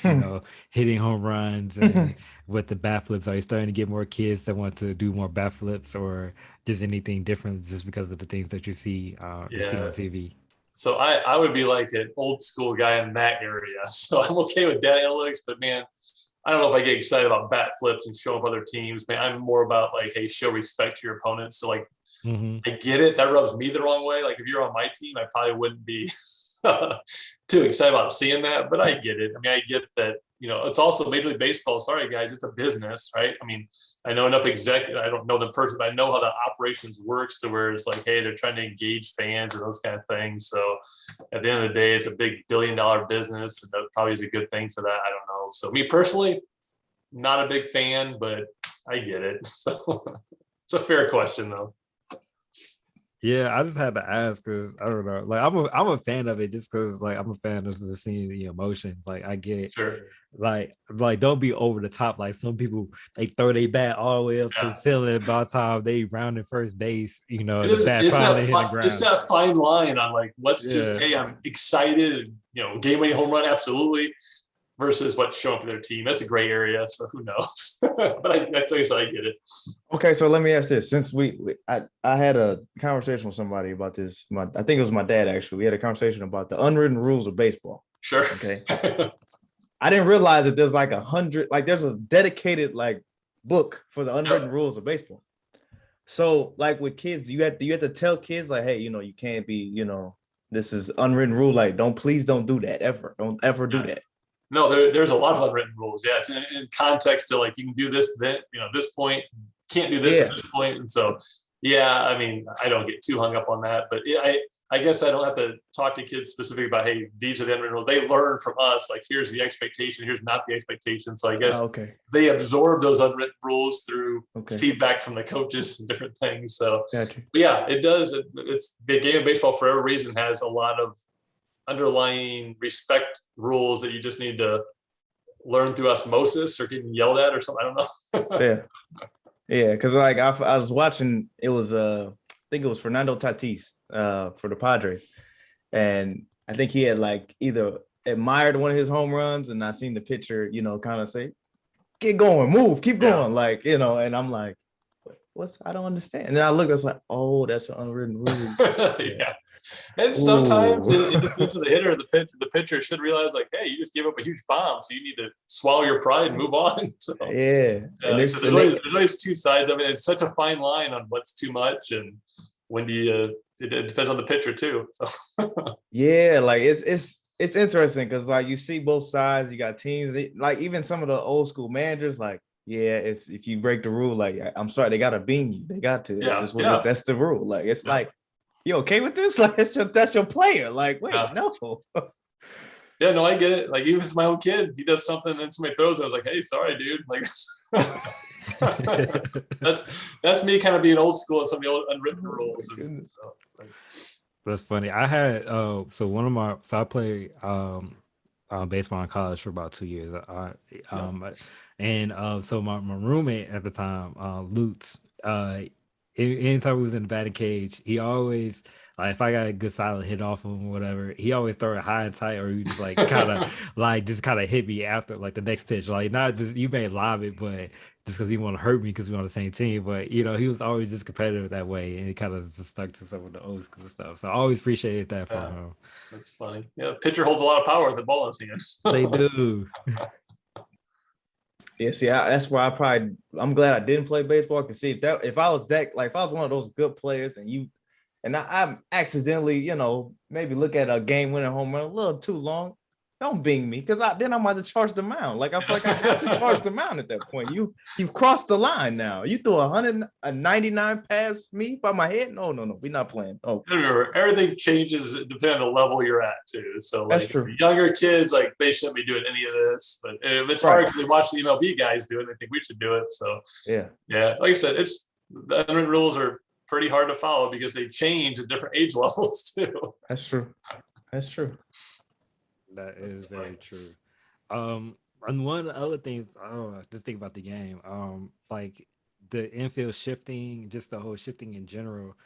hitting home runs and with the bat flips, are you starting to get more kids that want to do more bat flips or just anything different just because of the things that you see on TV? So I would be like an old school guy in that area, so I'm okay with data analytics, but man, I don't know if I get excited about bat flips and show up other teams. Man, I'm more about like, hey, show respect to your opponents. So like, I get it. That rubs me the wrong way. Like if you're on my team, I probably wouldn't be too excited about seeing that, but I get it. I mean, I get that, it's also Major League Baseball. Sorry, guys, it's a business, right? I mean, I know enough executives. I don't know them personally, but I know how the operations works to where it's like, hey, they're trying to engage fans and those kind of things. So at the end of the day, it's a big billion-dollar business, and that probably is a good thing for that. I don't know. So me personally, not a big fan, but I get it. So it's a fair question, though. Yeah, I just had to ask because I don't know. Like I'm a fan of it just because like I'm a fan of the seeing the emotions. Like I get it. Sure. Like don't be over the top. Like some people they throw their bat all the way up to the ceiling about time they rounded first base. The bat finally hit the ground. It's that fine line on like what's just hey, I'm excited. Game winning home run, absolutely. Versus what's showing up in their team. That's a gray area, so who knows? But I tell you so I get it. Okay, so let me ask this. Since I had a conversation with somebody about this. I think it was my dad, actually. We had a conversation about the unwritten rules of baseball. Sure. Okay. I didn't realize that there's like 100, like there's a dedicated like book for the unwritten rules of baseball. So like with kids, do you have to tell kids like, hey, you can't be, this is unwritten rule. Like, please don't do that ever. Don't ever do that. No, there's a lot of unwritten rules. Yeah, it's in context to like you can do this, then this point, can't do this at this point, and so I mean, I don't get too hung up on that, but I guess I don't have to talk to kids specifically about hey, these are the unwritten rules. They learn from us like here's the expectation, here's not the expectation. So I guess they absorb those unwritten rules through feedback from the coaches and different things. So but yeah, it does. It's the game of baseball for every reason has a lot of underlying respect rules that you just need to learn through osmosis or getting yelled at or something. I don't know. Yeah. Because like I was watching, it was I think it was Fernando Tatis for the Padres, and I think he had like either admired one of his home runs and I seen the pitcher, kind of say, "Get going, move, keep going," like and I'm like, "What's? I don't understand." And then I look, I was like, "Oh, that's an unwritten rule." And sometimes Ooh. in defense of the hitter, the pitcher should realize, like, hey, you just gave up a huge bomb, so you need to swallow your pride and move on. So, Yeah, and like, so there's always two sides of it. It's such a fine line on what's too much and when do you. It depends on the pitcher too. So. yeah, like it's interesting because like you see both sides. You got teams like even some of the old school managers, like yeah, if you break the rule, like I'm sorry, they gotta bean you. They got to. It's just what it is. That's the rule. Like it's like you okay with this? Like that's your player. Like wait, no. Yeah, no, I get it. Like even with my own kid, he does something, and then somebody throws it. I was like, hey, sorry, dude. Like that's me kind of being old school and some of the old unwritten rules. So, like, that's funny. I had I played baseball in college for about 2 years. So my roommate at the time, Lutz, anytime we was in the batting cage, he always like if I got a good solid hit off him or whatever, he always throw it high and tight, or he just like kind of hit me after like the next pitch. Like not just you may lob it, but just because he want to hurt me because we're on the same team. But he was always just competitive that way, and he kind of just stuck to some of the old school stuff. So I always appreciated that from him. That's funny. Yeah, pitcher holds a lot of power with the ball in his hands. They do. Yeah, see, that's why I'm glad I didn't play baseball. Cause see if I was one of those good players and I'm accidentally, maybe look at a game winning home run a little too long, don't bing me because then I'm about to charge the mound. Like I feel like I have to charge the mound at that point. You've crossed the line now. You threw a 99 past me by my head. No, we're not playing. Oh, remember, everything changes depending on the level you're at too. So like that's true. Younger kids, like they shouldn't be doing any of this. But if it's hard because they watch the MLB guys do it, I think we should do it. So yeah. Like I said, the unwritten rules are pretty hard to follow because they change at different age levels too. That's true. That is very true. And one of the other things, just think about the game, like the infield shifting, just the whole shifting in general,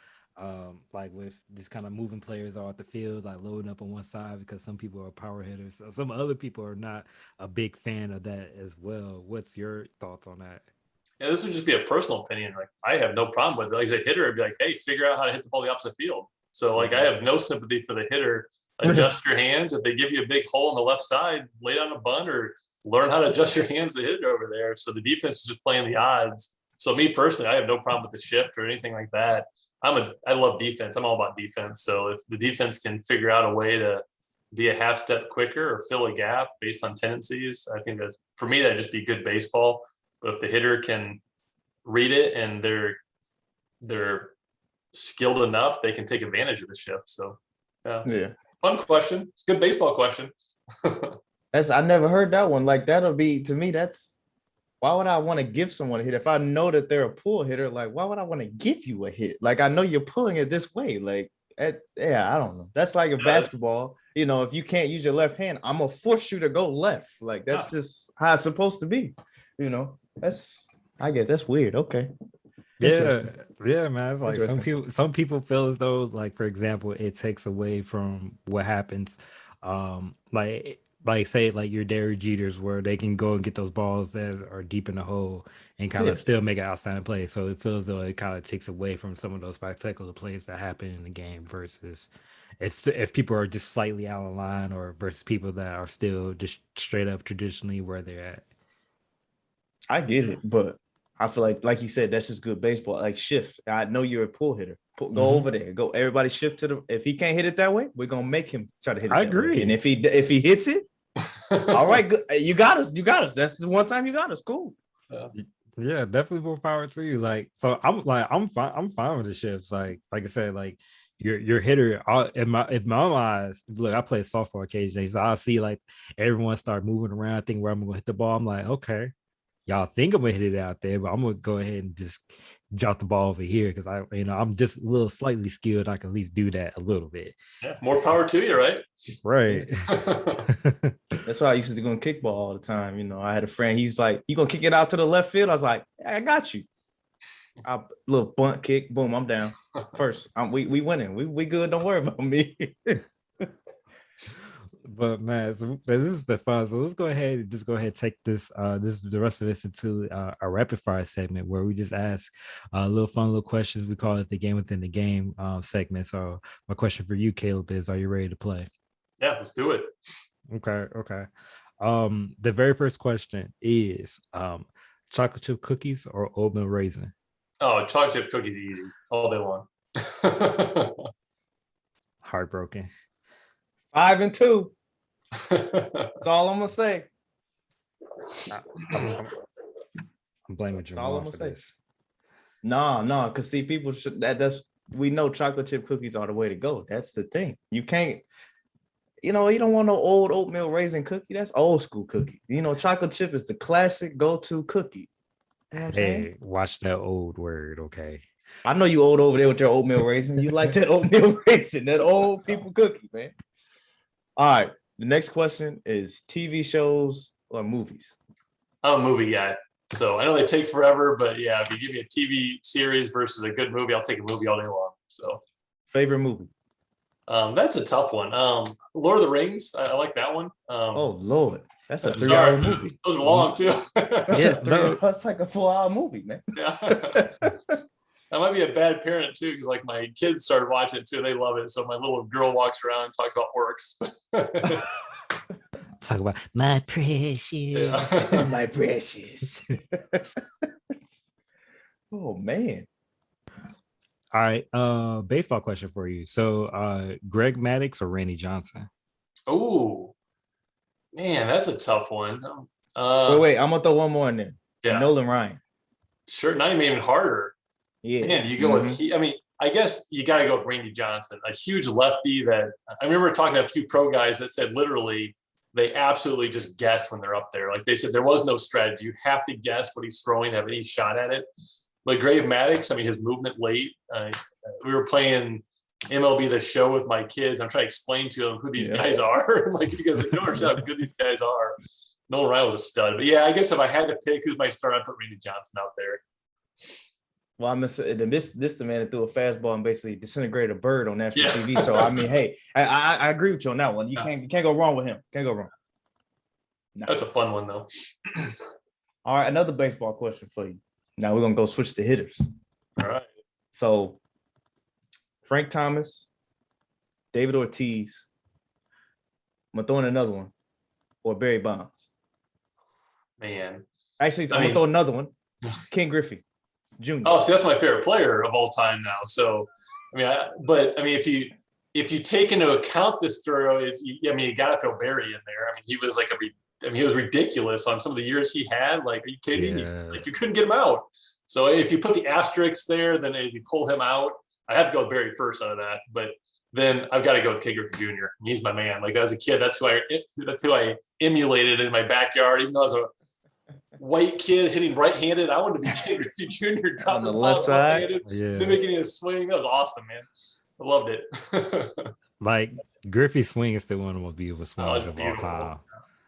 like with just kind of moving players off the field, like loading up on one side because some people are power hitters. So some other people are not a big fan of that as well. What's your thoughts on that? Yeah, this would just be a personal opinion. Like I have no problem with it. Like a hitter, I'd be like, hey, figure out how to hit the ball the opposite field. So like I have no sympathy for the hitter. Adjust your hands. If they give you a big hole on the left side, lay down a bunt or learn how to adjust your hands to hit it over there. So the defense is just playing the odds. So me personally, I have no problem with the shift or anything like that. I love defense. I'm all about defense. So if the defense can figure out a way to be a half step quicker or fill a gap based on tendencies, I think that's, for me, that'd just be good baseball. But if the hitter can read it and they're skilled enough, they can take advantage of the shift. So yeah. Fun question. It's a good baseball question. I never heard that one. Like that'll be to me. Why would I want to give someone a hit if I know that they're a pull hitter? Like why would I want to give you a hit? Like I know you're pulling it this way. Like I don't know. That's like a basketball. If you can't use your left hand, I'm gonna force you to go left. Like that's just how it's supposed to be. I guess that's weird. Okay. Yeah, man. It's like some people feel as though, like for example, it takes away from what happens. Like say like your Derek Jeters where they can go and get those balls that are deep in the hole and kind of still make an outstanding play. So it feels as though it kind of takes away from some of those spectacular plays that happen in the game versus if people are just slightly out of line or versus people that are still just straight up traditionally where they're at. I get it, but I feel like you said, that's just good baseball. Like shift. I know you're a pull hitter. Go over there. Go. Everybody shift to if he can't hit it that way, we're gonna make him try to hit it. I agree. Way. And if he hits it, all right, good. You got us. That's the one time you got us. Cool. Yeah, definitely more power to you. Like, so I'm fine. I'm fine with the shifts. Like I said, like your hitter. In my eyes, look, I play softball occasionally, so I see like everyone start moving around. I think where I'm gonna hit the ball. I'm like, okay. Y'all think I'm gonna hit it out there, but I'm gonna go ahead and just drop the ball over here because I'm just a little slightly skilled. I can at least do that a little bit. Yeah, more power to you, right? Right. That's why I used to go and kickball all the time. I had a friend. He's like, "You gonna kick it out to the left field?" I was like, "I got you." Little bunt kick, boom, I'm down. First, we winning. We good. Don't worry about me. But man, so this is the fun. So let's go ahead and take this the rest of this into a rapid fire segment where we just ask little fun little questions. We call it the game within the game segment. So my question for you, Caleb, is: are you ready to play? Yeah, let's do it. Okay. The very first question is chocolate chip cookies or oatmeal raisin? Oh, chocolate chip cookies easy all day long. Heartbroken. 5-2. That's all I'm gonna say. I'm blaming That's all I'm Jamal gonna for say. this. No, because see, people should that's we know chocolate chip cookies are the way to go. That's the thing. You can't, you don't want no old oatmeal raisin cookie. That's old school cookie. Chocolate chip is the classic go-to cookie. You know what I'm saying? Watch that old word, okay? I know you old over there with your oatmeal raisin. You like that oatmeal raisin, that old people cookie, man. All right. The next question is TV shows or movies? I'm a movie guy. So I know they take forever, but yeah, if you give me a TV series versus a good movie, I'll take a movie all day long. So favorite movie? That's a tough one. Lord of the Rings, I like that one. Oh Lord, that's a 3-hour movie. Those are long too. That's like a 4-hour movie, man. Yeah. I might be a bad parent too, because like my kids started watching it too, and they love it. So my little girl walks around and talks about orcs. Talk about my precious, Yeah. My precious. Oh man. All right. Baseball question for you. So Greg Maddox or Randy Johnson? Oh man, that's a tough one. Wait, I'm gonna throw one more in there. Yeah. Nolan Ryan. Sure, not even harder. Yeah. Man, you go with I guess you got to go with Randy Johnson, a huge lefty that I remember talking to a few pro guys that said literally they absolutely just guess when they're up there. Like they said, there was no strategy. You have to guess what he's throwing, have any shot at it. But Grave Maddox, his movement late. We were playing MLB The Show with my kids. I'm trying to explain to them who these guys are. Like, you guys don't understand how good these guys are. Nolan Ryan was a stud. But yeah, I guess if I had to pick who's my star, I'd put Randy Johnson out there. Well, I'm this the man that threw a fastball and basically disintegrated a bird on national TV. So hey, I agree with you on that one. You can't go wrong with him. Can't go wrong. No. That's a fun one though. All right, another baseball question for you. Now we're gonna go switch to hitters. All right. So Frank Thomas, David Ortiz. I'm gonna throw in another one, or Barry Bonds. Man. Actually, I'm gonna throw another one. Ken Griffey Jr. Oh, see, that's my favorite player of all time now. So, if you take into account the steroids, you got to throw Barry in there. He was he was ridiculous on some of the years he had. Like, are you kidding me? Like, you couldn't get him out. So if you put the asterisks there, then if you pull him out, I have to go with Barry first out of that. But then I've got to go with Ken Griffey Jr. He's my man. Like, as a kid, that's who I emulated in my backyard. Even though I was a white kid hitting right-handed, I wanted to be Ken Griffey Jr. on the left side, mimicking his swing. That was awesome, man. I loved it. Like, Griffey's swing is still one of the most beautiful swings of all time.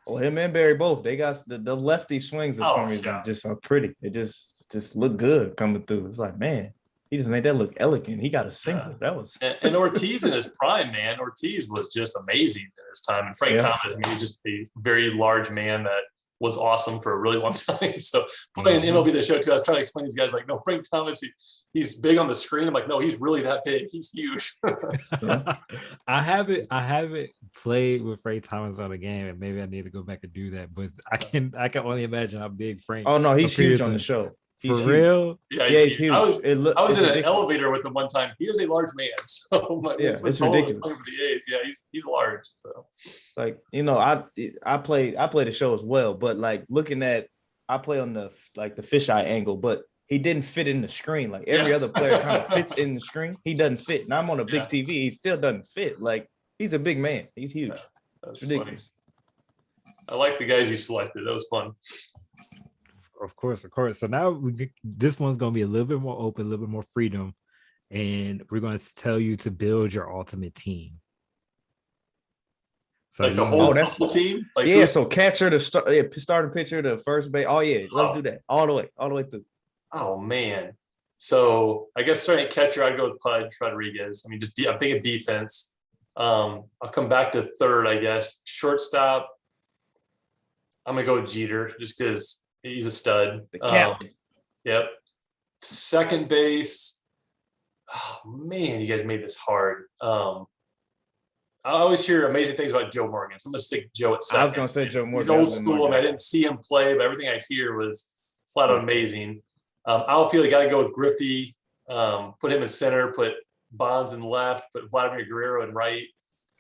Well, him and Barry both, they got the lefty swings for some reason just are pretty. It just look good coming through. It's like, man, he just made that look elegant. He got a single. That was and Ortiz in his prime, man. Ortiz was just amazing at his time. And Frank Thomas, he was just a very large man that was awesome for a really long time. So playing MLB The Show too, I was trying to explain to these guys, like, no, Frank Thomas, he's big on the screen. I'm like, no, he's really that big. He's huge. I haven't played with Frank Thomas on a game, and maybe I need to go back and do that. But I can only imagine how big Frank. Oh no, he's huge on the show. For real? Yeah, he's huge. I was in an elevator with him one time. He is a large man. So it's ridiculous. For the age. Yeah, he's large. So. Like, I play the show as well, but like looking at, I play on the fisheye angle, but he didn't fit in the screen. Like every other player kind of fits in the screen. He doesn't fit. And I'm on a big TV. He still doesn't fit. Like, he's a big man. He's huge. Yeah, that's ridiculous. Funny. I like the guys you selected. That was fun. Of course. So now this one's going to be a little bit more open, a little bit more freedom, and we're going to tell you to build your ultimate team. So like the whole team? Like so catcher to starting pitcher to first base. Oh yeah, let's do that all the way through. Oh man. So I guess starting catcher, I'd go with Pudge Rodriguez. I'm thinking defense. I'll come back to third, I guess. Shortstop, I'm gonna go with Jeter just because he's a stud. The captain. Yep. Second base. Oh man, you guys made this hard. I always hear amazing things about Joe Morgan, so I'm gonna stick Joe at second. I was gonna say Joe Morgan. He's old school. I didn't see him play, but everything I hear was flat out amazing. Outfield, you got to go with Griffey. Put him in center. Put Bonds in left. Put Vladimir Guerrero in right.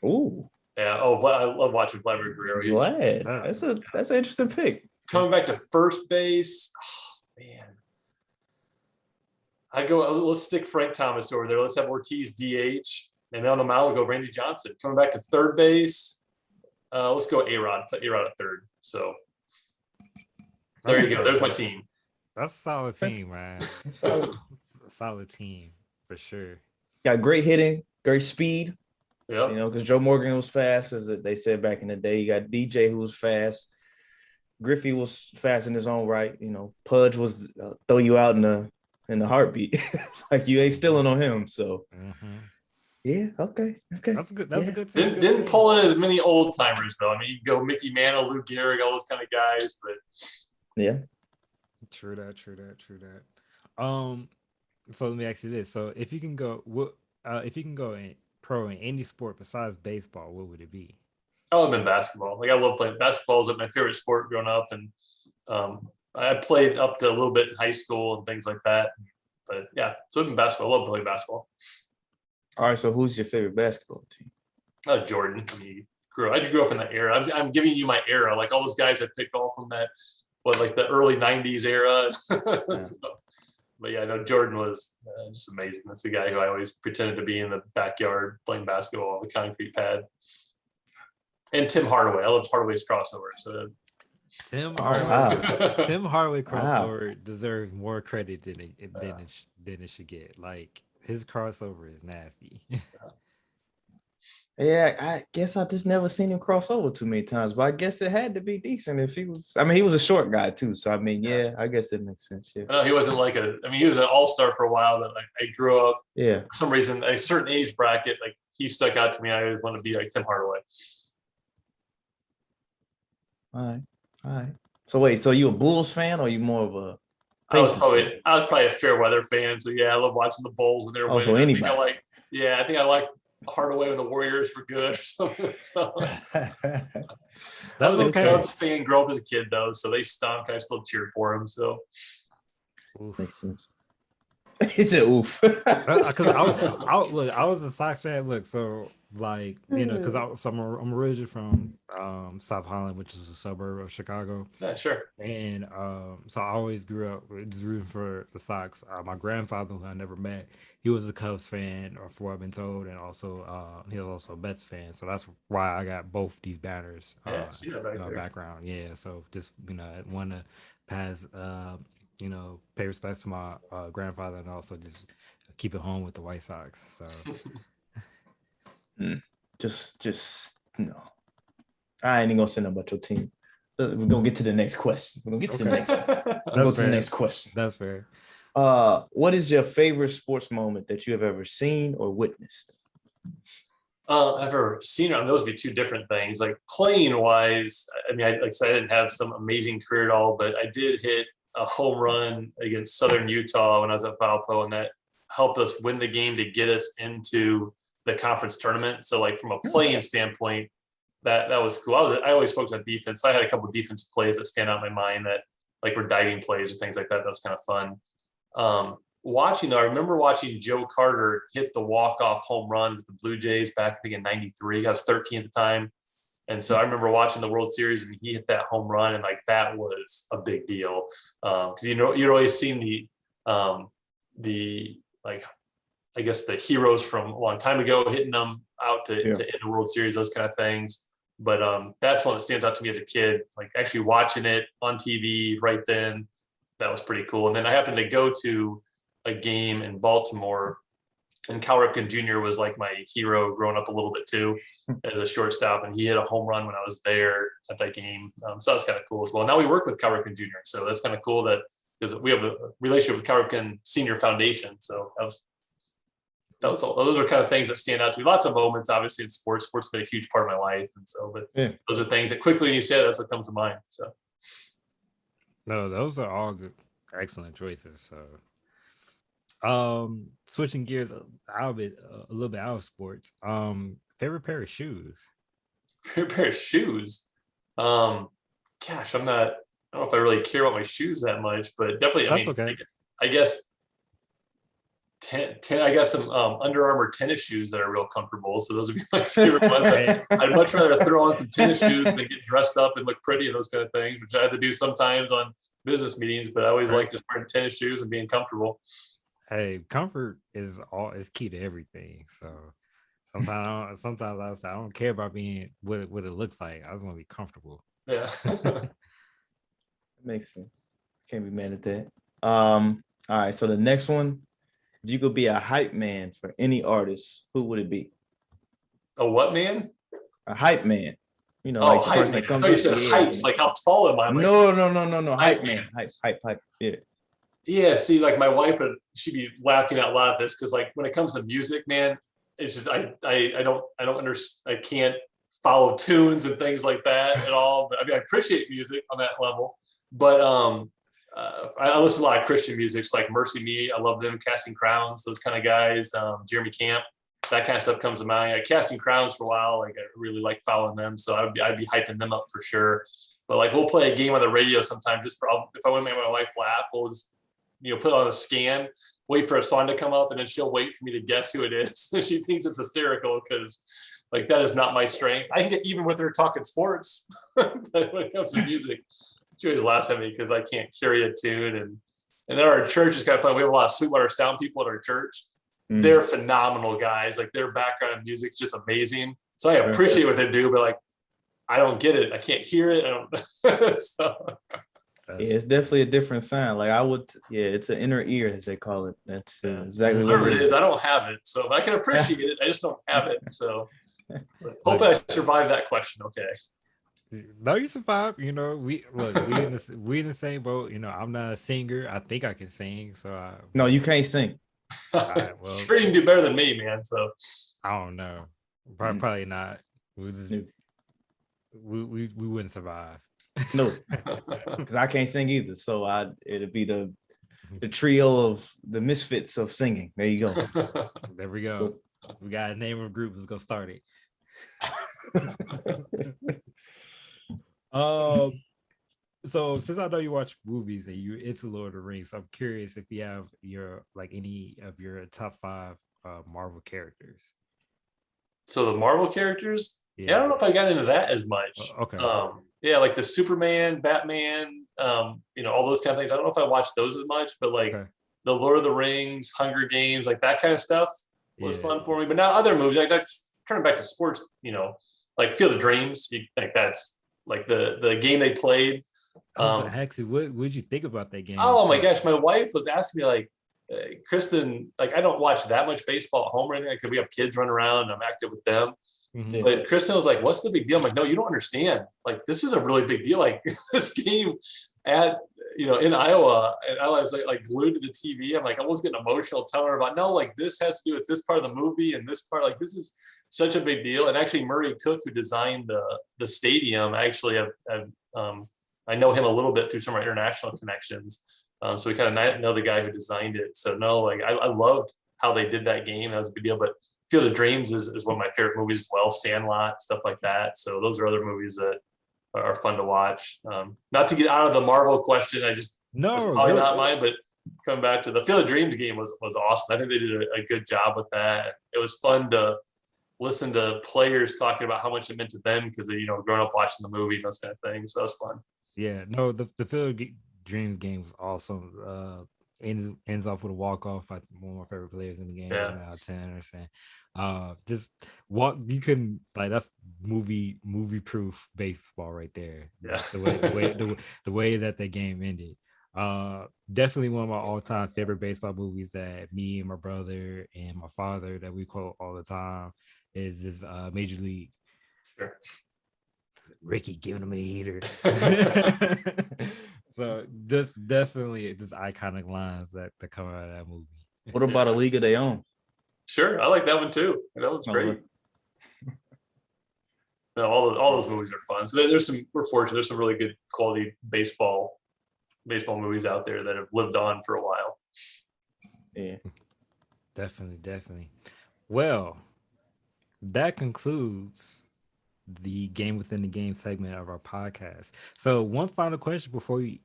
Ooh. Yeah. Oh, I love watching Vladimir Guerrero. Vlad. That's an interesting pick. Coming back to first base. Oh, man. Let's stick Frank Thomas over there. Let's have Ortiz DH. And then on the mound, we'll go Randy Johnson. Coming back to third base. Let's go A-Rod. Put A-Rod at third. So there you go. There's my team. That's a solid team, man. Solid team for sure. Got great hitting, great speed. Yeah. You know, because Joe Morgan was fast, as they said back in the day. You got DJ who was fast. Griffey was fast in his own right. You know, Pudge was throw you out in the heartbeat. Like you ain't stealing on him. So yeah, okay. That's a good team. Didn't pull in as many old timers though. I mean, you go Mickey Mantle, Lou Gehrig, all those kind of guys, but yeah. True that. So let me ask you this: so if you can go, in pro in any sport besides baseball, what would it be? Oh, I've been basketball. Like I love playing basketball. Is my favorite sport growing up, and I played up to a little bit in high school and things like that. But yeah, so I've been basketball. I love playing basketball. All right, so who's your favorite basketball team? Jordan. I mean, I grew up in that era. I'm giving you my era, like all those guys I picked all from that, like the early '90s era. So, but yeah, I know Jordan was just amazing. That's the guy who I always pretended to be in the backyard playing basketball on the concrete pad. And Tim Hardaway. I love Hardaway's crossover. So Tim Hardaway crossover deserves more credit than it should get. Like his crossover is nasty. Yeah, I guess I just never seen him cross over too many times, but I guess it had to be decent if he was. I mean, he was a short guy too, so I mean, yeah, I guess it makes sense. Yeah, no, he wasn't he was an all-star for a while, but like I grew up. Yeah, for some reason, a certain age bracket, like he stuck out to me. I always want to be like Tim Hardaway. All right. So wait, so you a Bulls fan or you more of a? I was probably a fair weather fan, so yeah, I love watching the Bulls when they're winning. So anybody. I think I like Hardaway when the Warriors were good or something. So I was a Cubs fan, grew up as a kid though, so they stunk. I still cheered for them. So makes sense. It's an oof. Because I was a Sox fan. Look, so like because I'm originally from South Holland, which is a suburb of Chicago. Yeah, sure. And so I always grew up just rooting for the Sox. My grandfather, who I never met, he was a Cubs fan, or for what I've been told, and also he was also a Mets fan. So that's why I got both these banners. Background. Yeah. So just I want to pass. Pay respects to my grandfather, and also just keep it home with the White Sox. So just no. I ain't gonna say nothing about your team. We're gonna get to the next question. We're gonna get to the next one. Go to the next question. That's fair. What is your favorite sports moment that you have ever seen or witnessed? I've ever seen it. Those would be two different things. Like playing wise, I mean, I didn't have some amazing career at all, but I did hit a home run against Southern Utah when I was at Valpo, and that helped us win the game to get us into the conference tournament. So like from a playing standpoint, that was cool. I always focus on defense. So I had a couple of defensive plays that stand out in my mind that like were diving plays or things like that. That was kind of fun. Watching though, I remember watching Joe Carter hit the walk-off home run with the Blue Jays back, I think in '93. I was 13 at the time. And so I remember watching the World Series and he hit that home run, and like that was a big deal. Because you'd always seen the like I guess the heroes from a long time ago hitting them out to end the World Series, those kind of things. But that's one that stands out to me as a kid. Like actually watching it on TV right then, that was pretty cool. And then I happened to go to a game in Baltimore, and Cal Ripken Jr. was like my hero growing up a little bit too, as a shortstop, and he hit a home run when I was there at that game. So that was kind of cool as well. Now we work with Cal Ripken Jr., so that's kind of cool that because we have a relationship with Cal Ripken Senior Foundation. So that those are kind of things that stand out to me. Lots of moments, obviously, in sports. Sports has been a huge part of my life, and so, but those are things that quickly when you say that's what comes to mind. So, no, those are all good, excellent choices. So, switching gears a little bit out of sports. Favorite pair of shoes. Favorite pair of shoes. Gosh, I don't know if I really care about my shoes that much, but definitely, That's okay. I guess. I got some Under Armour tennis shoes that are real comfortable. So those would be my favorite ones. I'd much rather throw on some tennis shoes than get dressed up and look pretty and those kind of things, which I have to do sometimes on business meetings. But I always like just wearing tennis shoes and being comfortable. Hey, comfort is key to everything. So sometimes I say I don't care about being what it looks like. I just want to be comfortable. Yeah, Makes sense. Can't be mad at that. All right. So the next one. If you could be a hype man for any artist, who would it be? A what man? A hype man. You know, like hype man. I thought you said height, like how tall am I? Like, no. Hype man. Hype. Yeah. Yeah. See, like my wife she'd be laughing out loud at this because, like, when it comes to music, man, it's just I don't understand. I can't follow tunes and things like that at all. But I mean, I appreciate music on that level, but I listen to a lot of Christian music, so like Mercy Me, I love them, Casting Crowns, those kind of guys, Jeremy Camp, that kind of stuff comes to mind. Like Casting Crowns for a while, like I really like following them, so I'd be hyping them up for sure. But like we'll play a game on the radio sometimes just for if I want to make my wife laugh, we'll just put on a scan, wait for a song to come up, and then she'll wait for me to guess who it is. She thinks it's hysterical because like that is not my strength. I can get even with her talking sports, but when it comes to music. She always laughs at me because I can't carry a tune. And then our church is kind of fun. We have a lot of Sweetwater sound people at our church. They're phenomenal guys. Like their background in music is just amazing. So I appreciate what they do, but like, I don't get it. I can't hear it. I don't. So. Yeah, it's definitely a different sound. Like it's an inner ear, as they call it. That's exactly whatever it is. I don't have it. So I can appreciate it. I just don't have it. So hopefully I survive that question. Okay. No, you survive. We in the same boat. I'm not a singer. I think I can sing. So no, you can't sing. Right, well, sure, you can do better than me, man. So I don't know. Probably not. We wouldn't survive. No, because I can't sing either. So it'd be the trio of the misfits of singing. There you go. There we go. We got a name of a group. Let's go start it. So since I know you watch movies and you're into Lord of the Rings, I'm curious if you have any of your top 5 Marvel characters. So the Marvel characters, I don't know if I got into that as much. Okay. Like the Superman, Batman, all those kind of things. I don't know if I watched those as much, but like the Lord of the Rings, Hunger Games, like that kind of stuff was fun for me. But now other movies, like turning back to sports, like Field of Dreams, you think that's like the game they played. I was gonna ask you, what did you think about that game? Oh my gosh, my wife was asking me like, Kristen, like I don't watch that much baseball at home or anything because we have kids running around and I'm active with them. Mm-hmm. But Kristen was like, "What's the big deal?" I'm like, "No, you don't understand. Like this is a really big deal. Like this game at in Iowa, and I was like glued to the TV. I'm like almost getting emotional telling her about no, like this has to do with this part of the movie and this part. Like this is such a big deal." And actually, Murray Cook, who designed the stadium, I actually I know him a little bit through some of our international connections. So we kind of know the guy who designed it. So no, like I loved how they did that game. That was a big deal. But Field of Dreams is one of my favorite movies as well. Sandlot, stuff like that. So those are other movies that are fun to watch. Not to get out of the Marvel question, was probably not mine, but coming back to the Field of Dreams game was awesome. I think they did a good job with that. It was fun to listen to players talking about how much it meant to them because they, growing up watching the movie and those kind of things. So that was fun. Yeah, no, the Field of Dreams game was awesome. Ends off with a walk-off. One of my favorite players in the game. Yeah. Out of 10 or something. Just walk. You can that's movie proof baseball right there. Yeah. The way that the game ended. Definitely one of my all-time favorite baseball movies that me and my brother and my father that we quote all the time is this Major League. Sure. Ricky giving him a heater. So definitely iconic lines that come out of that movie. What about A League of Their Own? Sure, I like that one too. That one's great. No, all those movies are fun. So there's some. We're fortunate. There's some really good quality baseball movies out there that have lived on for a while. Yeah. Definitely. Well, that concludes the game within the game segment of our podcast. So one final question before we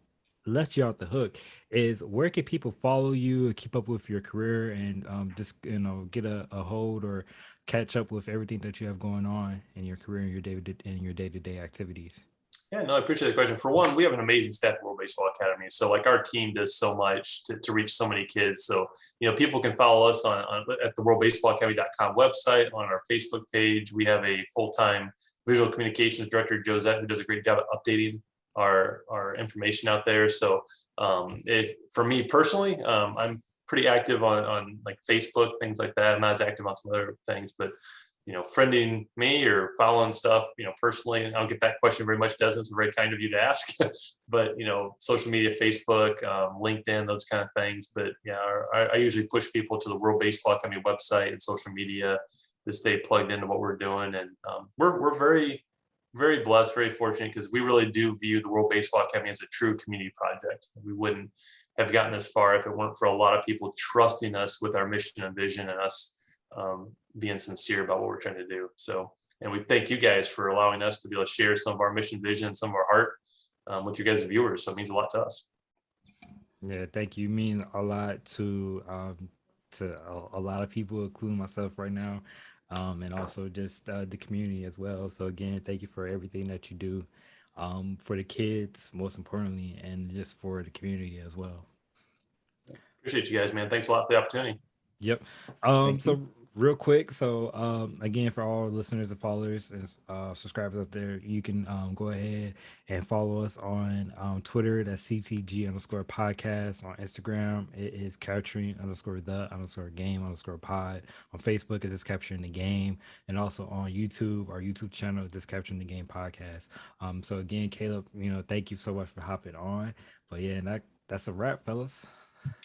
let you off the hook is, where can people follow you and keep up with your career and just get a hold or catch up with everything that you have going on in your career and your day-to-day activities? Yeah, no, I appreciate the question. For one, we have an amazing staff at World Baseball Academy. So like our team does so much to reach so many kids. So, people can follow us on at the worldbaseballacademy.com website, on our Facebook page. We have a full-time visual communications director, Josette, who does a great job at updating our information out there. So for me personally, I'm pretty active on like Facebook, things like that. I'm not as active on some other things, but friending me or following stuff, personally, and I don't get that question very much, Desmond. It's very kind of you to ask, but, social media, Facebook, LinkedIn, those kind of things. But yeah, I usually push people to the World Baseball Academy website and social media to stay plugged into what we're doing. And we're very, very blessed, very fortunate, because we really do view the World Baseball Academy as a true community project. We wouldn't have gotten this far if it weren't for a lot of people trusting us with our mission and vision, and us being sincere about what we're trying to do. So, and we thank you guys for allowing us to be able to share some of our mission, vision, some of our heart with you guys as viewers. So it means a lot to us. Yeah, thank you. You mean a lot to a lot of people, including myself right now, and also just the community as well. So again, thank you for everything that you do for the kids, most importantly, and just for the community as well. Appreciate you guys, man. Thanks a lot for the opportunity. Yep. So real quick, so again, for all listeners and followers and subscribers out there, you can go ahead and follow us on Twitter. That's CTG_podcast. On Instagram, it is capturing_the_game_pod. On Facebook, it is capturing the game, and also on YouTube, our YouTube channel is capturing the game podcast. So again, Caleb, thank you so much for hopping on. But yeah, that's a wrap, fellas.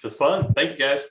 It's fun. Thank you, guys.